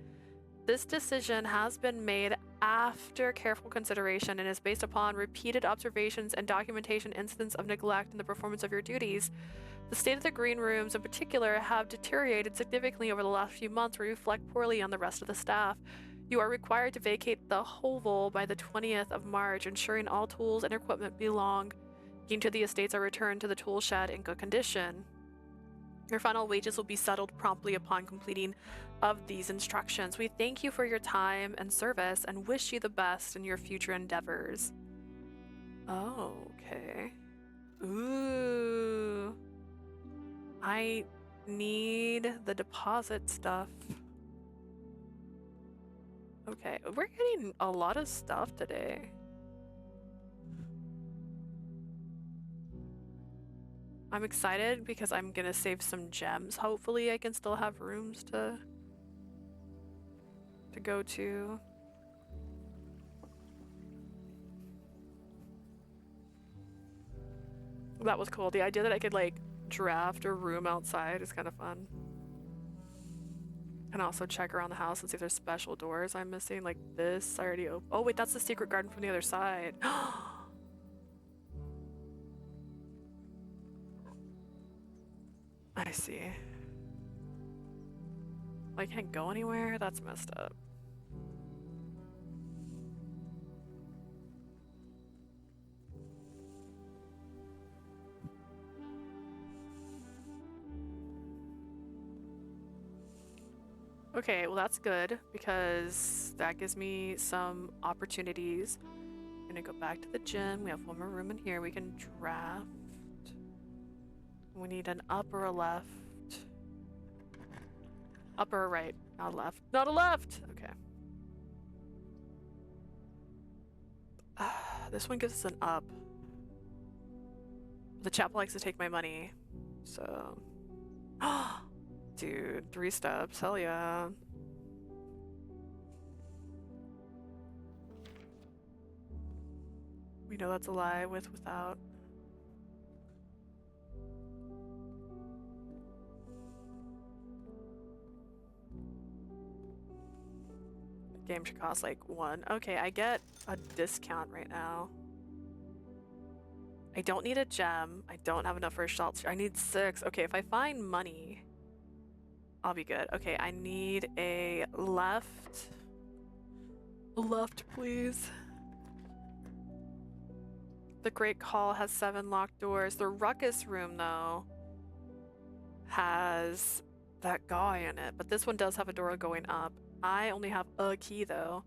This decision has been made after careful consideration and is based upon repeated observations and documentation incidents of neglect in the performance of your duties. The state of the green rooms in particular have deteriorated significantly over the last few months, which reflect poorly on the rest of the staff. You are required to vacate the hovel by the 20th of March, ensuring all tools and equipment belonging to the estates are returned to the tool shed in good condition. Your final wages will be settled promptly upon completing of these instructions. We thank you for your time and service and wish you the best in your future endeavors. Oh, okay. Ooh. I need the deposit stuff. Okay, we're getting a lot of stuff today. I'm excited because I'm gonna save some gems. Hopefully I can still have rooms to go to. That was cool. The idea that I could like draft a room outside is kind of fun. And also check around the house and see if there's special doors I'm missing, like this. I already opened. Oh wait, that's the secret garden from the other side. I see. I can't go anywhere? That's messed up. Okay, well that's good because that gives me some opportunities. I'm gonna go back to the gym. We have one more room in here. We can draft. We need an up or a left. Up or a right, not a left. Not a left! Okay. This one gives us an up. The chapel likes to take my money, so... Dude, 3 steps, hell yeah. We know that's a lie, without. Game should cost like 1. Okay, I get a discount right now. I don't need a gem. I don't have enough for a shelter. I need 6. Okay, if I find money, I'll be good. Okay, I need a left. Left, please. The Great Hall has 7 locked doors. The Ruckus Room, though, has that guy in it, but this one does have a door going up. I only have a key, though.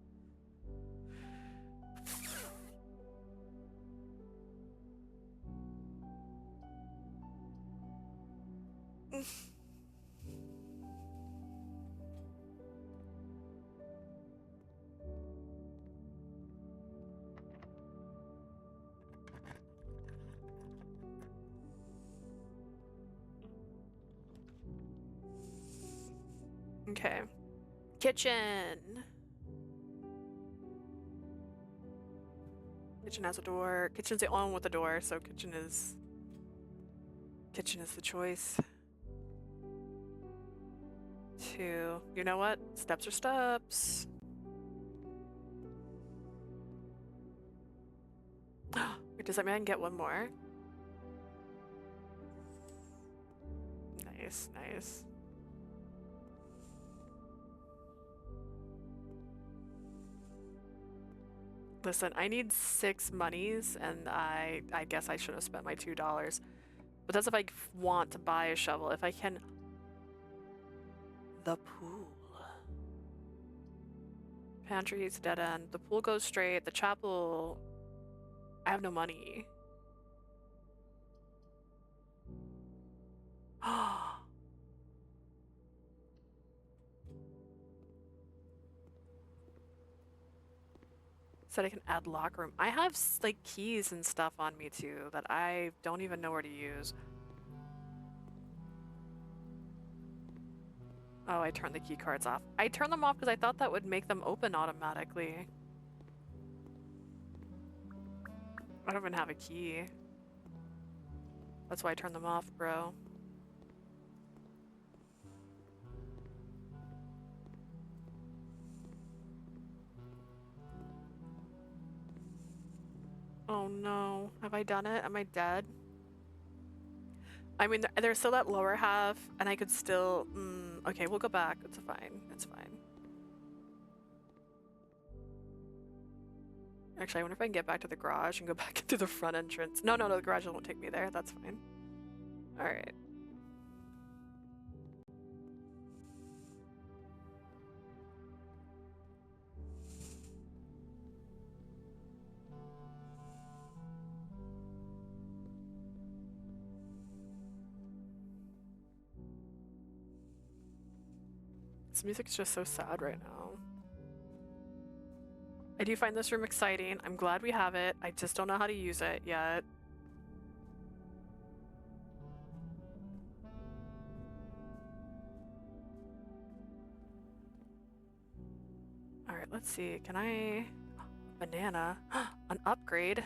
Okay. Kitchen. Kitchen has a door. Kitchen's the only one with a door, so kitchen is the choice. 2. You know what? Steps are steps. Wait, does that mean I can get one more? Nice, nice. Listen, I need 6 monies, and I guess I should have spent my $2. But that's if I want to buy a shovel. If I can... The pool. Pantry is dead end. The pool goes straight. The chapel... I have no money. Said I can add locker room. I have like keys and stuff on me too that I don't even know where to use. Oh, I turned the key cards off. I turned them off because I thought that would make them open automatically. I don't even have a key. That's why I turned them off, bro. Oh no. Have I done it? Am I dead? I mean, there's still that lower half, and I could still... okay, we'll go back. It's fine. It's fine. Actually, I wonder if I can get back to the garage and go back into the front entrance. No, the garage won't take me there. That's fine. Alright. This music's just so sad right now. I do find this room exciting. I'm glad we have it. I just don't know how to use it yet. Alright, let's see. Can I... Banana. An upgrade.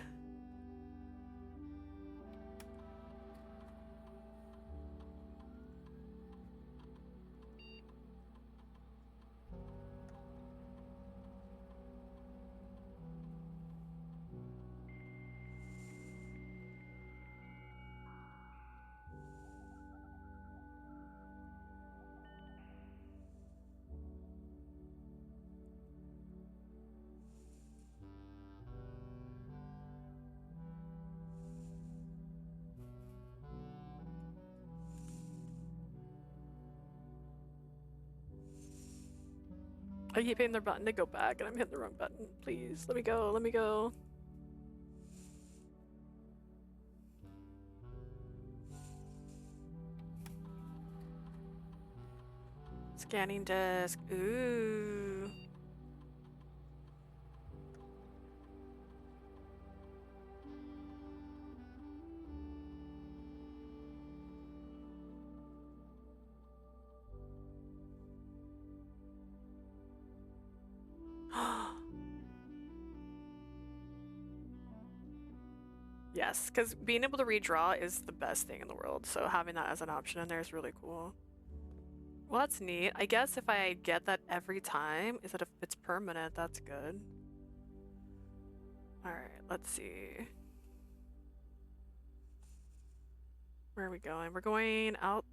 I keep hitting the button to go back and I'm hitting the wrong button. Please, let me go, let me go. Scanning disk. Ooh. Yes, because being able to redraw is the best thing in the world, so having that as an option in there is really cool. Well, that's neat. I guess if I get that every time, is that if it's permanent, that's good. All right, let's see. Where are we going? We're going out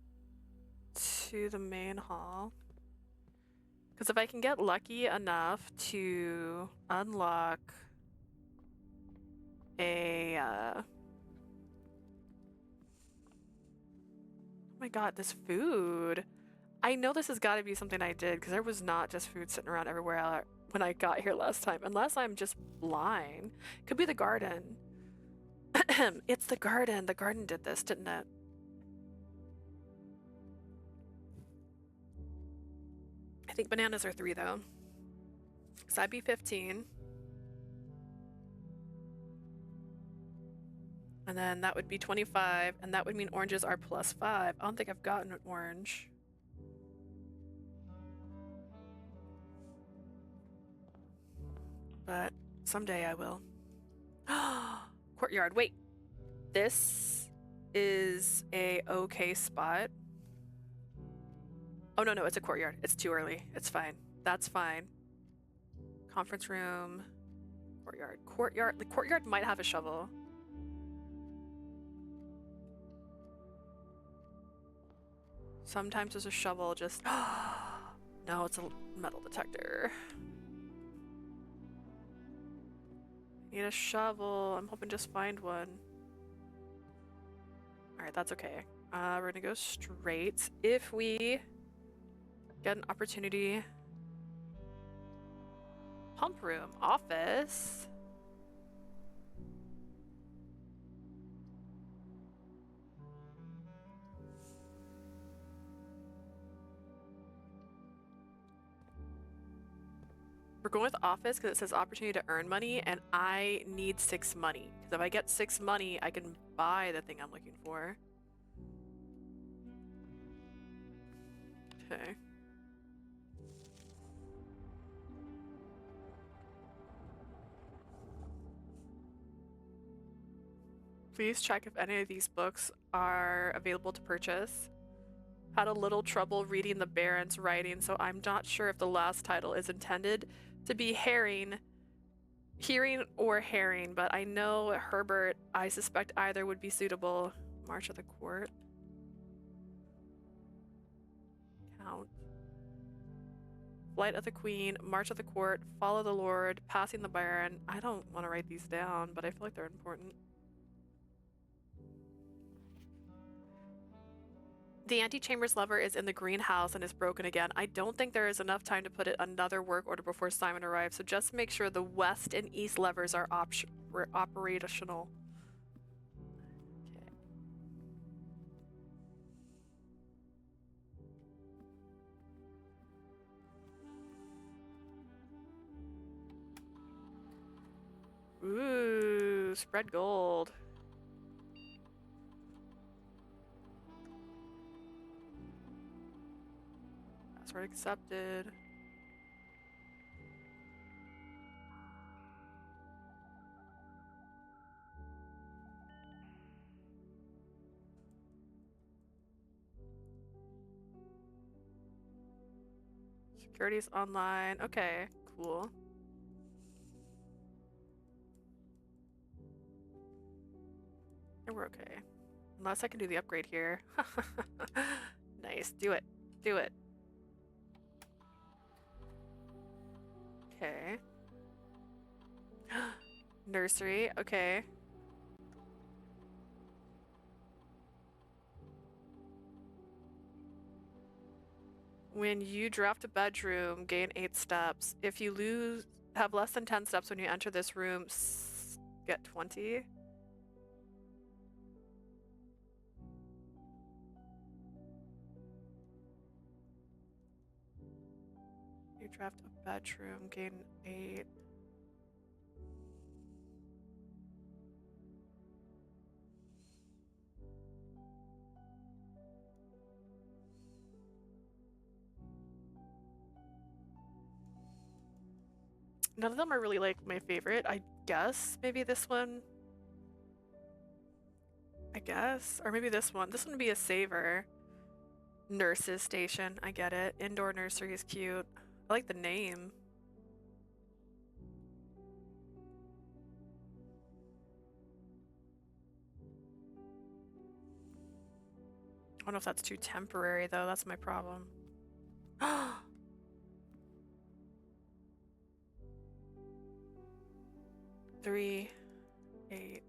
to the main hall. Because if I can get lucky enough to unlock a, oh my god, this food. I know this has got to be something I did because there was not just food sitting around everywhere when I got here last time, unless I'm just blind. Could be the garden. It's the garden. The garden did this, didn't it? I think bananas are 3 though. So that'd be 15. And then that would be 25, and that would mean oranges are +5. I don't think I've gotten an orange. But someday I will. Courtyard. Wait. This is a okay spot. Oh, no, it's a courtyard. It's too early. It's fine. That's fine. Conference room. Courtyard. Courtyard. The courtyard might have a shovel. Sometimes there's a shovel just... No, it's a metal detector. Need a shovel. I'm hoping just find one. Alright, that's okay. We're gonna go straight. If we get an opportunity... Pump room. Office. We're going with office because it says opportunity to earn money, and I need 6 money. Because if I get 6 money, I can buy the thing I'm looking for. Okay. Please check if any of these books are available to purchase. Had a little trouble reading the Baron's writing, so I'm not sure if the last title is intended to be hearing or herring, but I know Herbert, I suspect either would be suitable. March of the Court. Count. Flight of the Queen, March of the Court, Follow the Lord, Passing the Baron. I don't want to write these down, but I feel like they're important. The antechamber's lever is in the greenhouse and is broken again. I don't think there is enough time to put it another work order before Simon arrives, so just make sure the west and east levers are operational. Okay. Ooh, spread gold. Password accepted. Security's online. Okay, cool. And we're okay. Unless I can do the upgrade here. Nice. Do it. Do it. Okay. Nursery. Okay. When you draft a bedroom, gain 8 steps. If you have less than 10 steps when you enter this room, get 20. You draft a bedroom, gain 8. None of them are really like my favorite. I guess maybe this one. I guess. Or maybe this one. This one would be a saver. Nurses station. I get it. Indoor nursery is cute. I like the name. I don't know if that's too temporary though. That's my problem. 380.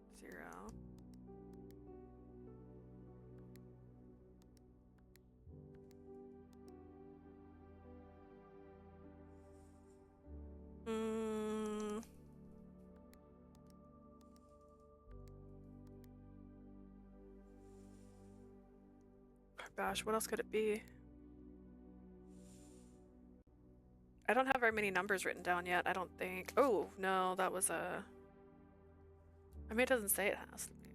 Gosh, what else could it be? I don't have very many numbers written down yet, I don't think. Oh, no, that was a... I mean, it doesn't say it has to be.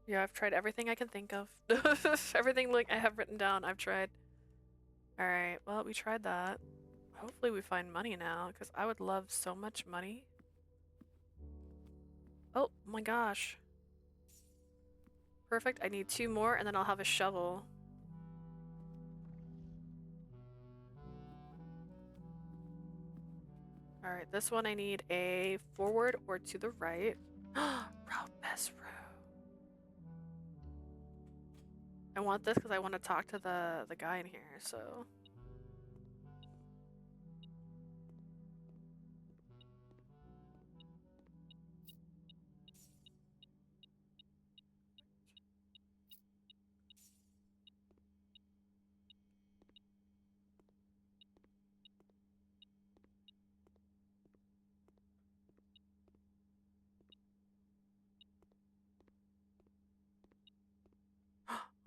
Yeah, I've tried everything I can think of. Everything like I have written down, I've tried. Alright, well, we tried that. Hopefully we find money now, because I would love so much money. Oh my gosh. Perfect, I need 2 more, and then I'll have a shovel. Alright, this one I need a forward or to the right. Route best route. I want this because I want to talk to the guy in here, so...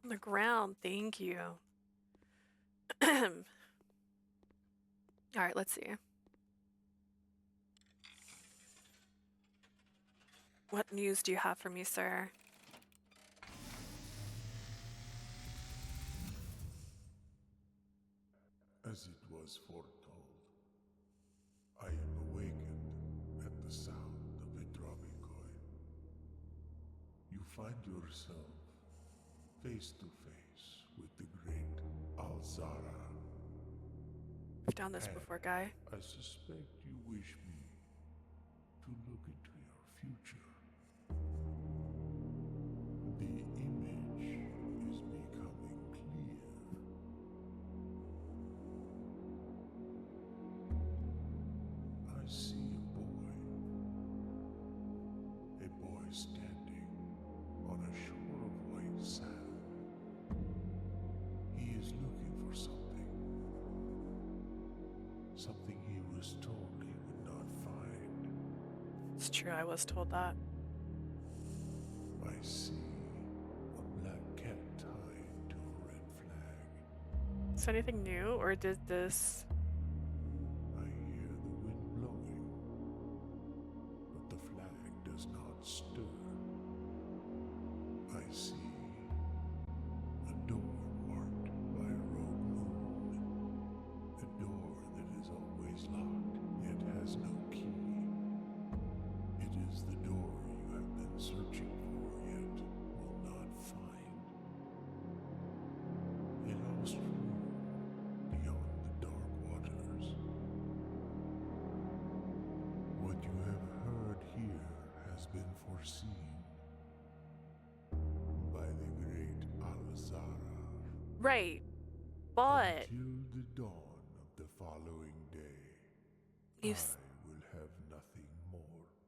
On the ground, thank you. Alright, let's see. What news do you have for me, sir? As it was foretold, I am awakened at the sound of a dropping coin. You find yourself face to face with the great Alzara. I've done this before, guy. I suspect you wish me to look into your future. The image is becoming clear. I see a boy standing on a shore of white sand. He is looking for something. Something he was told he would not find. It's true, I was told that. I see a black cat tied to a red flag. Is anything new, or did this... I hear the wind blowing, but the flag does not stir. I see a door marked by a rogue moon. A door that is always locked, yet has no key. It is the door you have been searching for, yet will not find. A lost room beyond the dark waters. What you have heard here has been foreseen by the great Alzara. Right, but... Till the dawn of the following day, You will have nothing more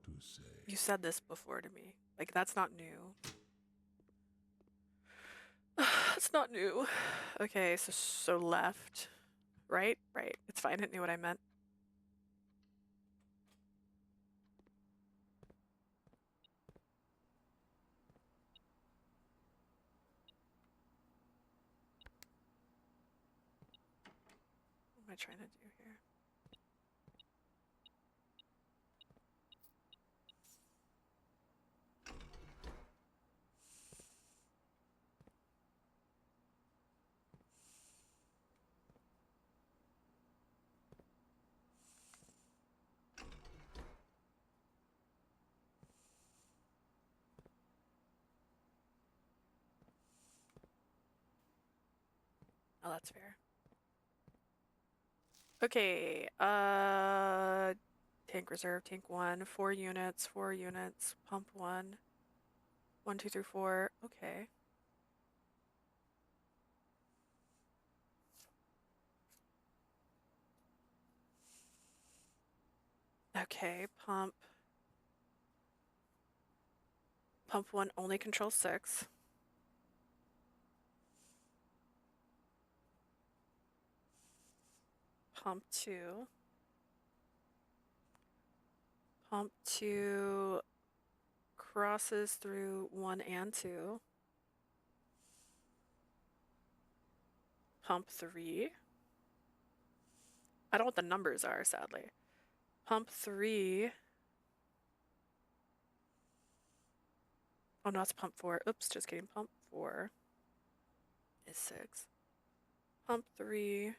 to say. You said this before to me. Like, that's not new. It's not new. Okay, so left. Right? Right. It's fine, I didn't know what I meant. What am I trying to do here? Oh, that's fair. Okay, tank reserve, tank 1, 4 units, 4 units, pump 1, 1, 2, 3, 4. Okay. Okay, pump. Pump 1 only controls 6. Pump 2. Pump 2 crosses through 1 and 2. Pump 3. I don't know what the numbers are, sadly. Pump 3. Oh no, it's pump 4. Oops, just kidding. Pump 4 is 6. Pump 3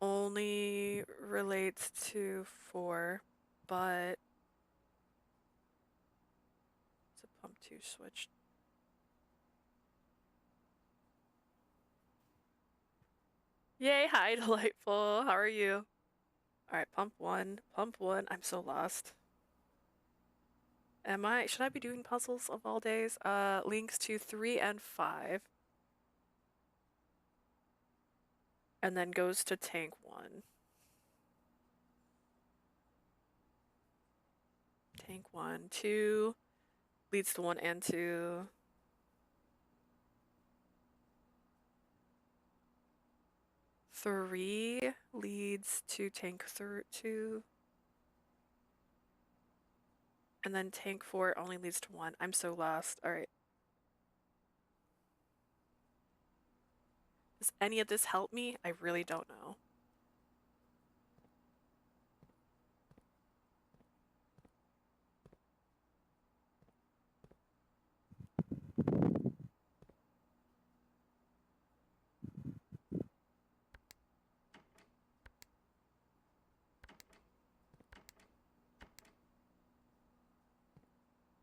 only relates to 4, but it's a pump 2 switch. Yay, hi, delightful. How are you? Alright, pump 1. Pump 1. I'm so lost. Should I be doing puzzles of all days? Links to 3 and 5. And then goes to tank 1. Tank 1, 2 leads to 1 and 2. 3 leads to tank 2. And then tank 4 only leads to 1. I'm so lost. Alright. Does any of this help me? I really don't know.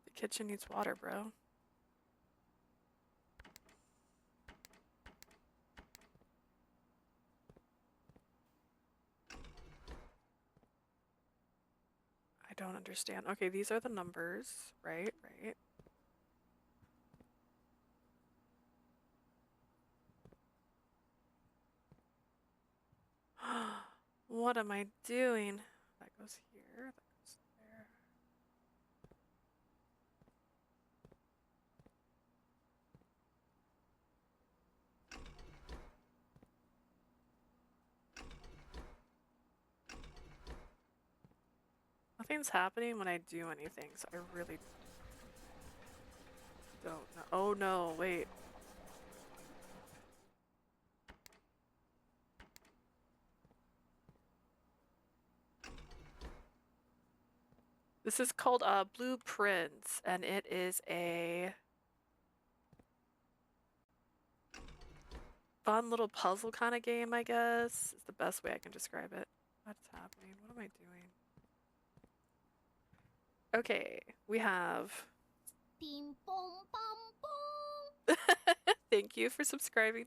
The kitchen needs water, bro. I don't understand. Okay, these are the numbers. Right, right. What am I doing? That goes here, that goes there. Nothing's happening when I do anything, so I really don't know. Oh no, wait. This is called Blueprints, and it is a fun little puzzle kind of game, I guess. It's the best way I can describe it. What's happening? What am I doing? Okay, we have. Bing bong bong bong. Thank you for subscribing.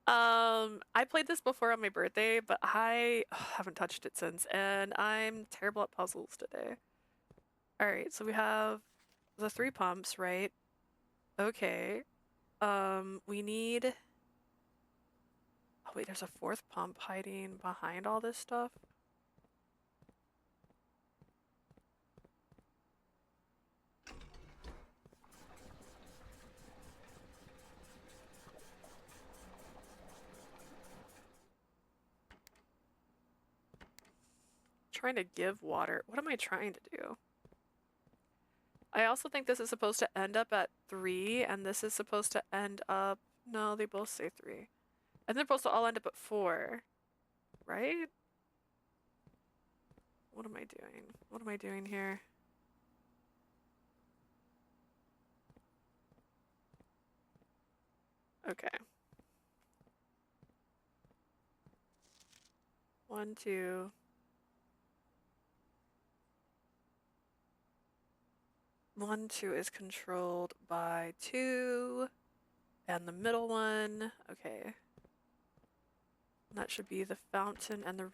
I played this before on my birthday, but I haven't touched it since, and I'm terrible at puzzles today. Alright, so we have the 3 pumps, right? Okay. We need. Oh wait, there's a 4th pump hiding behind all this stuff. Trying to give water. What am I trying to do? I also think this is supposed to end up at 3, and this is supposed to end up. No, they both say 3. And they're supposed to all end up at 4, right? What am I doing? What am I doing here? Okay. 1, 2. 1, 2 is controlled by 2. And the middle one, okay. That should be the fountain and the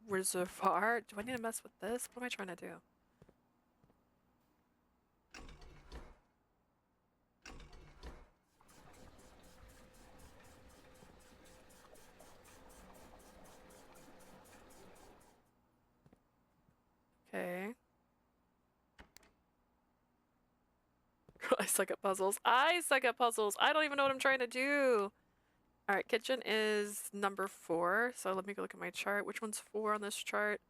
reservoir. Do I need to mess with this? What am I trying to do? Okay. I suck at puzzles. I suck at puzzles. I don't even know what I'm trying to do. All right, kitchen is number 4. So let me go look at my chart. Which one's 4 on this chart?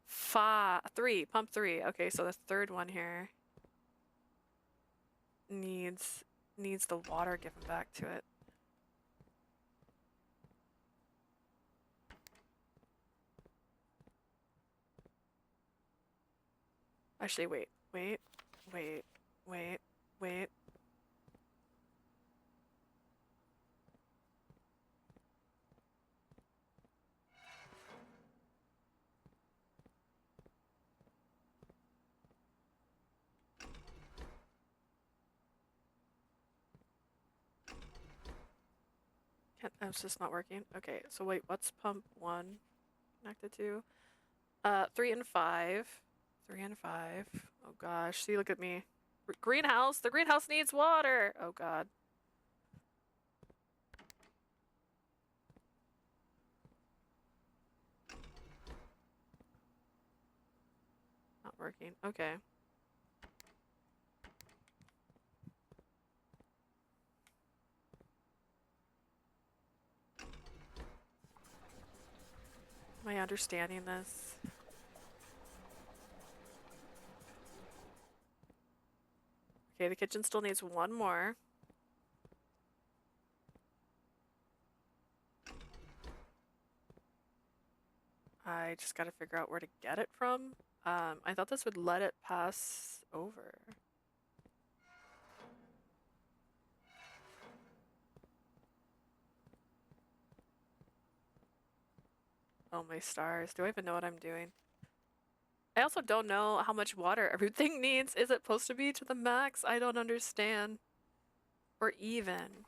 3, pump 3. Okay, so the third one here needs the water given back to it. Actually, wait. Oh, it's just not working. Okay, so wait, what's pump 1 connected to? 3 and 5. 3 and 5. Oh gosh, see, look at me. Greenhouse! The greenhouse needs water! Oh god. Not working. Okay. Am I understanding this? Okay, the kitchen still needs 1 more. I just gotta figure out where to get it from. I thought this would let it pass over. Oh my stars. Do I even know what I'm doing? I also don't know how much water everything needs. Is it supposed to be to the max? I don't understand. Or even.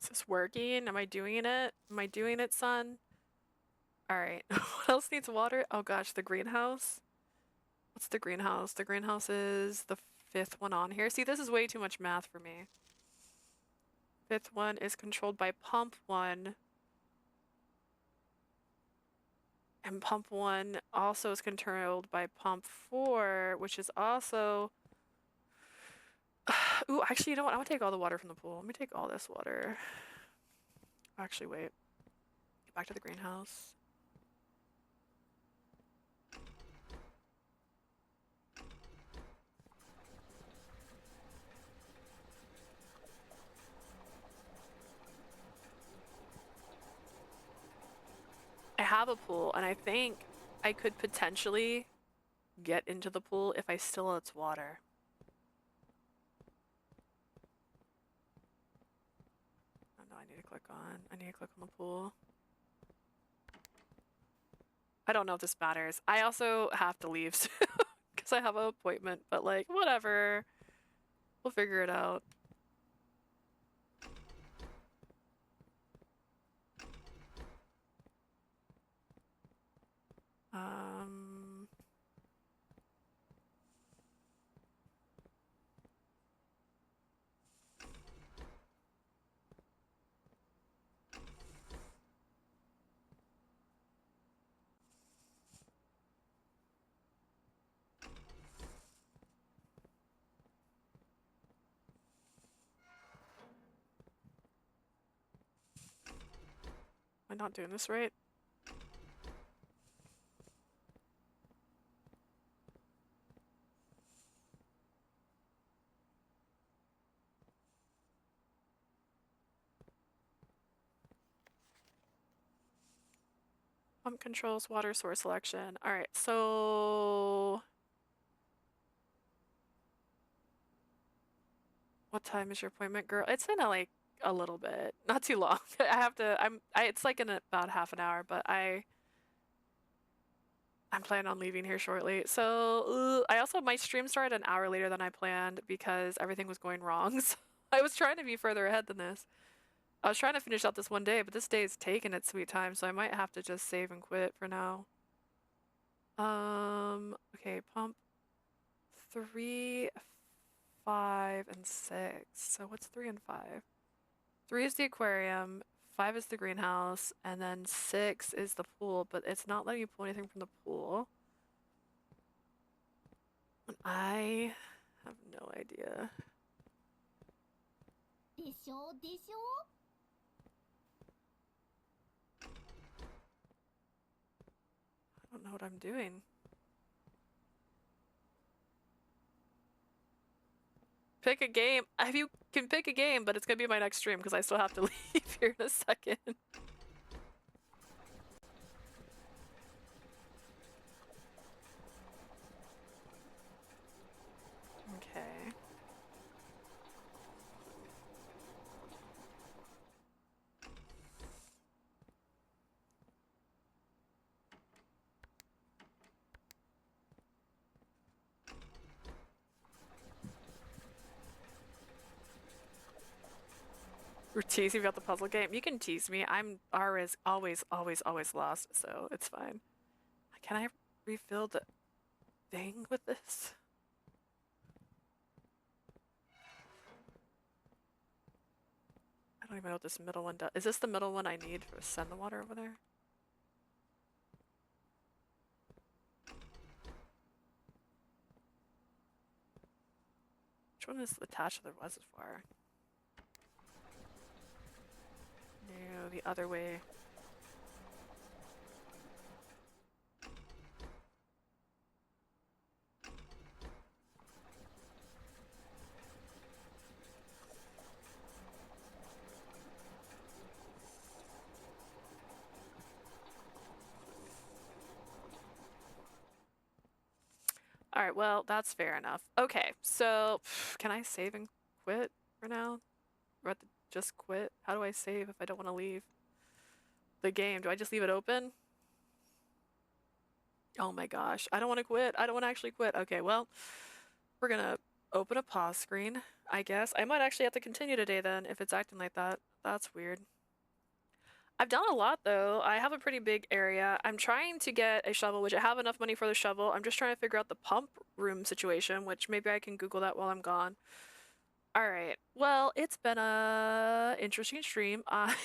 Is this working? Am I doing it? Am I doing it, son? Alright. What else needs water? Oh gosh, the greenhouse. What's the greenhouse? The greenhouse is the 5th one on here. See, this is way too much math for me. 5th one is controlled by pump 1. And pump 1 also is controlled by pump 4, which is also... Ooh, actually, you know what? I'm gonna take all the water from the pool. Let me take all this water. Actually, wait. Get back to the greenhouse. I have a pool, and I think I could potentially get into the pool if I still its water. Oh no, I need to click on the pool. I don't know if this matters. I also have to leave soon because I have an appointment, but like, whatever. We'll figure it out. Um... Am I not doing this right? Pump controls, water source selection. All right, so what time is your appointment, girl? It's in like a little bit, not too long. I have to. it's like in about half an hour, but I'm planning on leaving here shortly. So I also my stream started an hour later than I planned because everything was going wrong. So I was trying to be further ahead than this. I was trying to finish out this one day, but this day is taking its sweet time, so I might have to just save and quit for now. Okay, pump 3, 5, and 6. So what's 3 and 5? 3 is the aquarium, 5 is the greenhouse, and then 6 is the pool, but it's not letting you pull anything from the pool. And I have no idea. でしょでしょ I don't know what I'm doing. Pick a game. If you can pick a game, but it's gonna be my next stream because I still have to leave here in a second. Okay. We're teasing about the puzzle game. You can tease me. I'm always lost, so it's fine. Can I refill the thing with this? I don't even know what this middle one does. Is this the middle one I need to send the water over there? Which one is attached to the reservoir? No, the other way. All right, well, that's fair enough. Okay, so can I save and quit for now? Or just quit? How do I save if I don't want to leave the game? Do I just leave it open? Oh my gosh, I don't want to quit. I don't want to actually quit. Okay, well, we're gonna open a pause screen, I guess. I might actually have to continue today then if it's acting like that. That's weird. I've done a lot though. I have a pretty big area. I'm trying to get a shovel, which I have enough money for the shovel. I'm just trying to figure out the pump room situation, which maybe I can Google that while I'm gone. All right. Well, it's been a interesting stream. I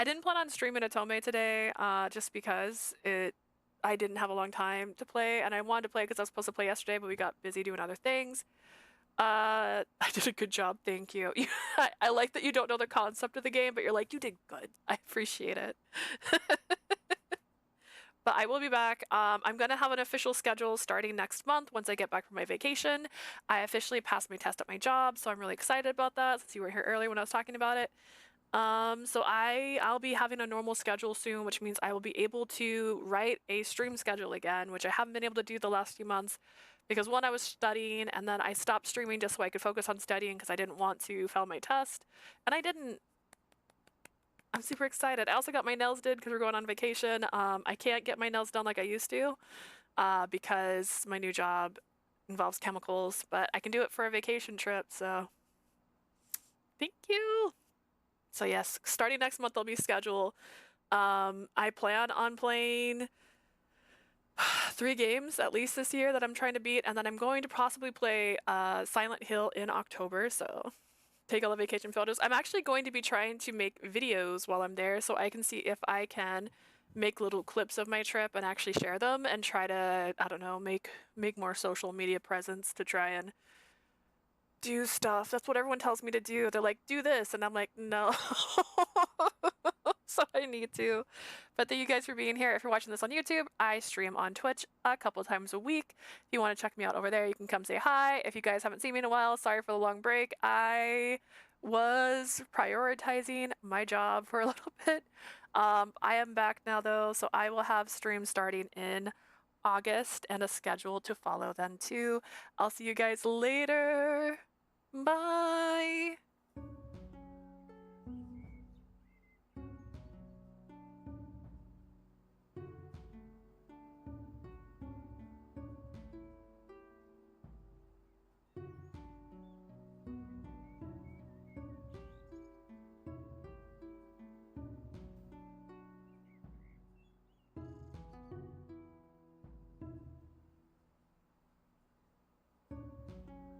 didn't plan on streaming Atome today, just because I didn't have a long time to play, and I wanted to play because I was supposed to play yesterday, but we got busy doing other things. I did a good job, thank you. I like that you don't know the concept of the game, but you're like, you did good. I appreciate it. But I will be back. I'm gonna have an official schedule starting next month once I get back from my vacation. I officially passed my test at my job, so I'm really excited about that since you were here earlier when I was talking about it. So I'll be having a normal schedule soon, which means I will be able to write a stream schedule again, which I haven't been able to do the last few months because one, I was studying, and then I stopped streaming just so I could focus on studying because I didn't want to fail my test, and I didn't. I'm super excited. I also got my nails did because we're going on vacation. I can't get my nails done like I used to because my new job involves chemicals, but I can do it for a vacation trip, so thank you. So yes, starting next month there'll be schedule. I plan on playing 3 games at least this year that I'm trying to beat, and then I'm going to possibly play Silent Hill in October, so take all the vacation photos. I'm actually going to be trying to make videos while I'm there so I can see if I can make little clips of my trip and actually share them and try to, I don't know, make more social media presence to try and do stuff. That's what everyone tells me to do. They're like, do this, and I'm like, no. So I need to. But thank you guys for being here. If you're watching this on YouTube, I stream on Twitch a couple times a week. If you want to check me out over there, you can come say hi. If you guys haven't seen me in a while, sorry for the long break. I was prioritizing my job for a little bit. I am back now though, so I will have streams starting in August and a schedule to follow then too. I'll see you guys later. Bye.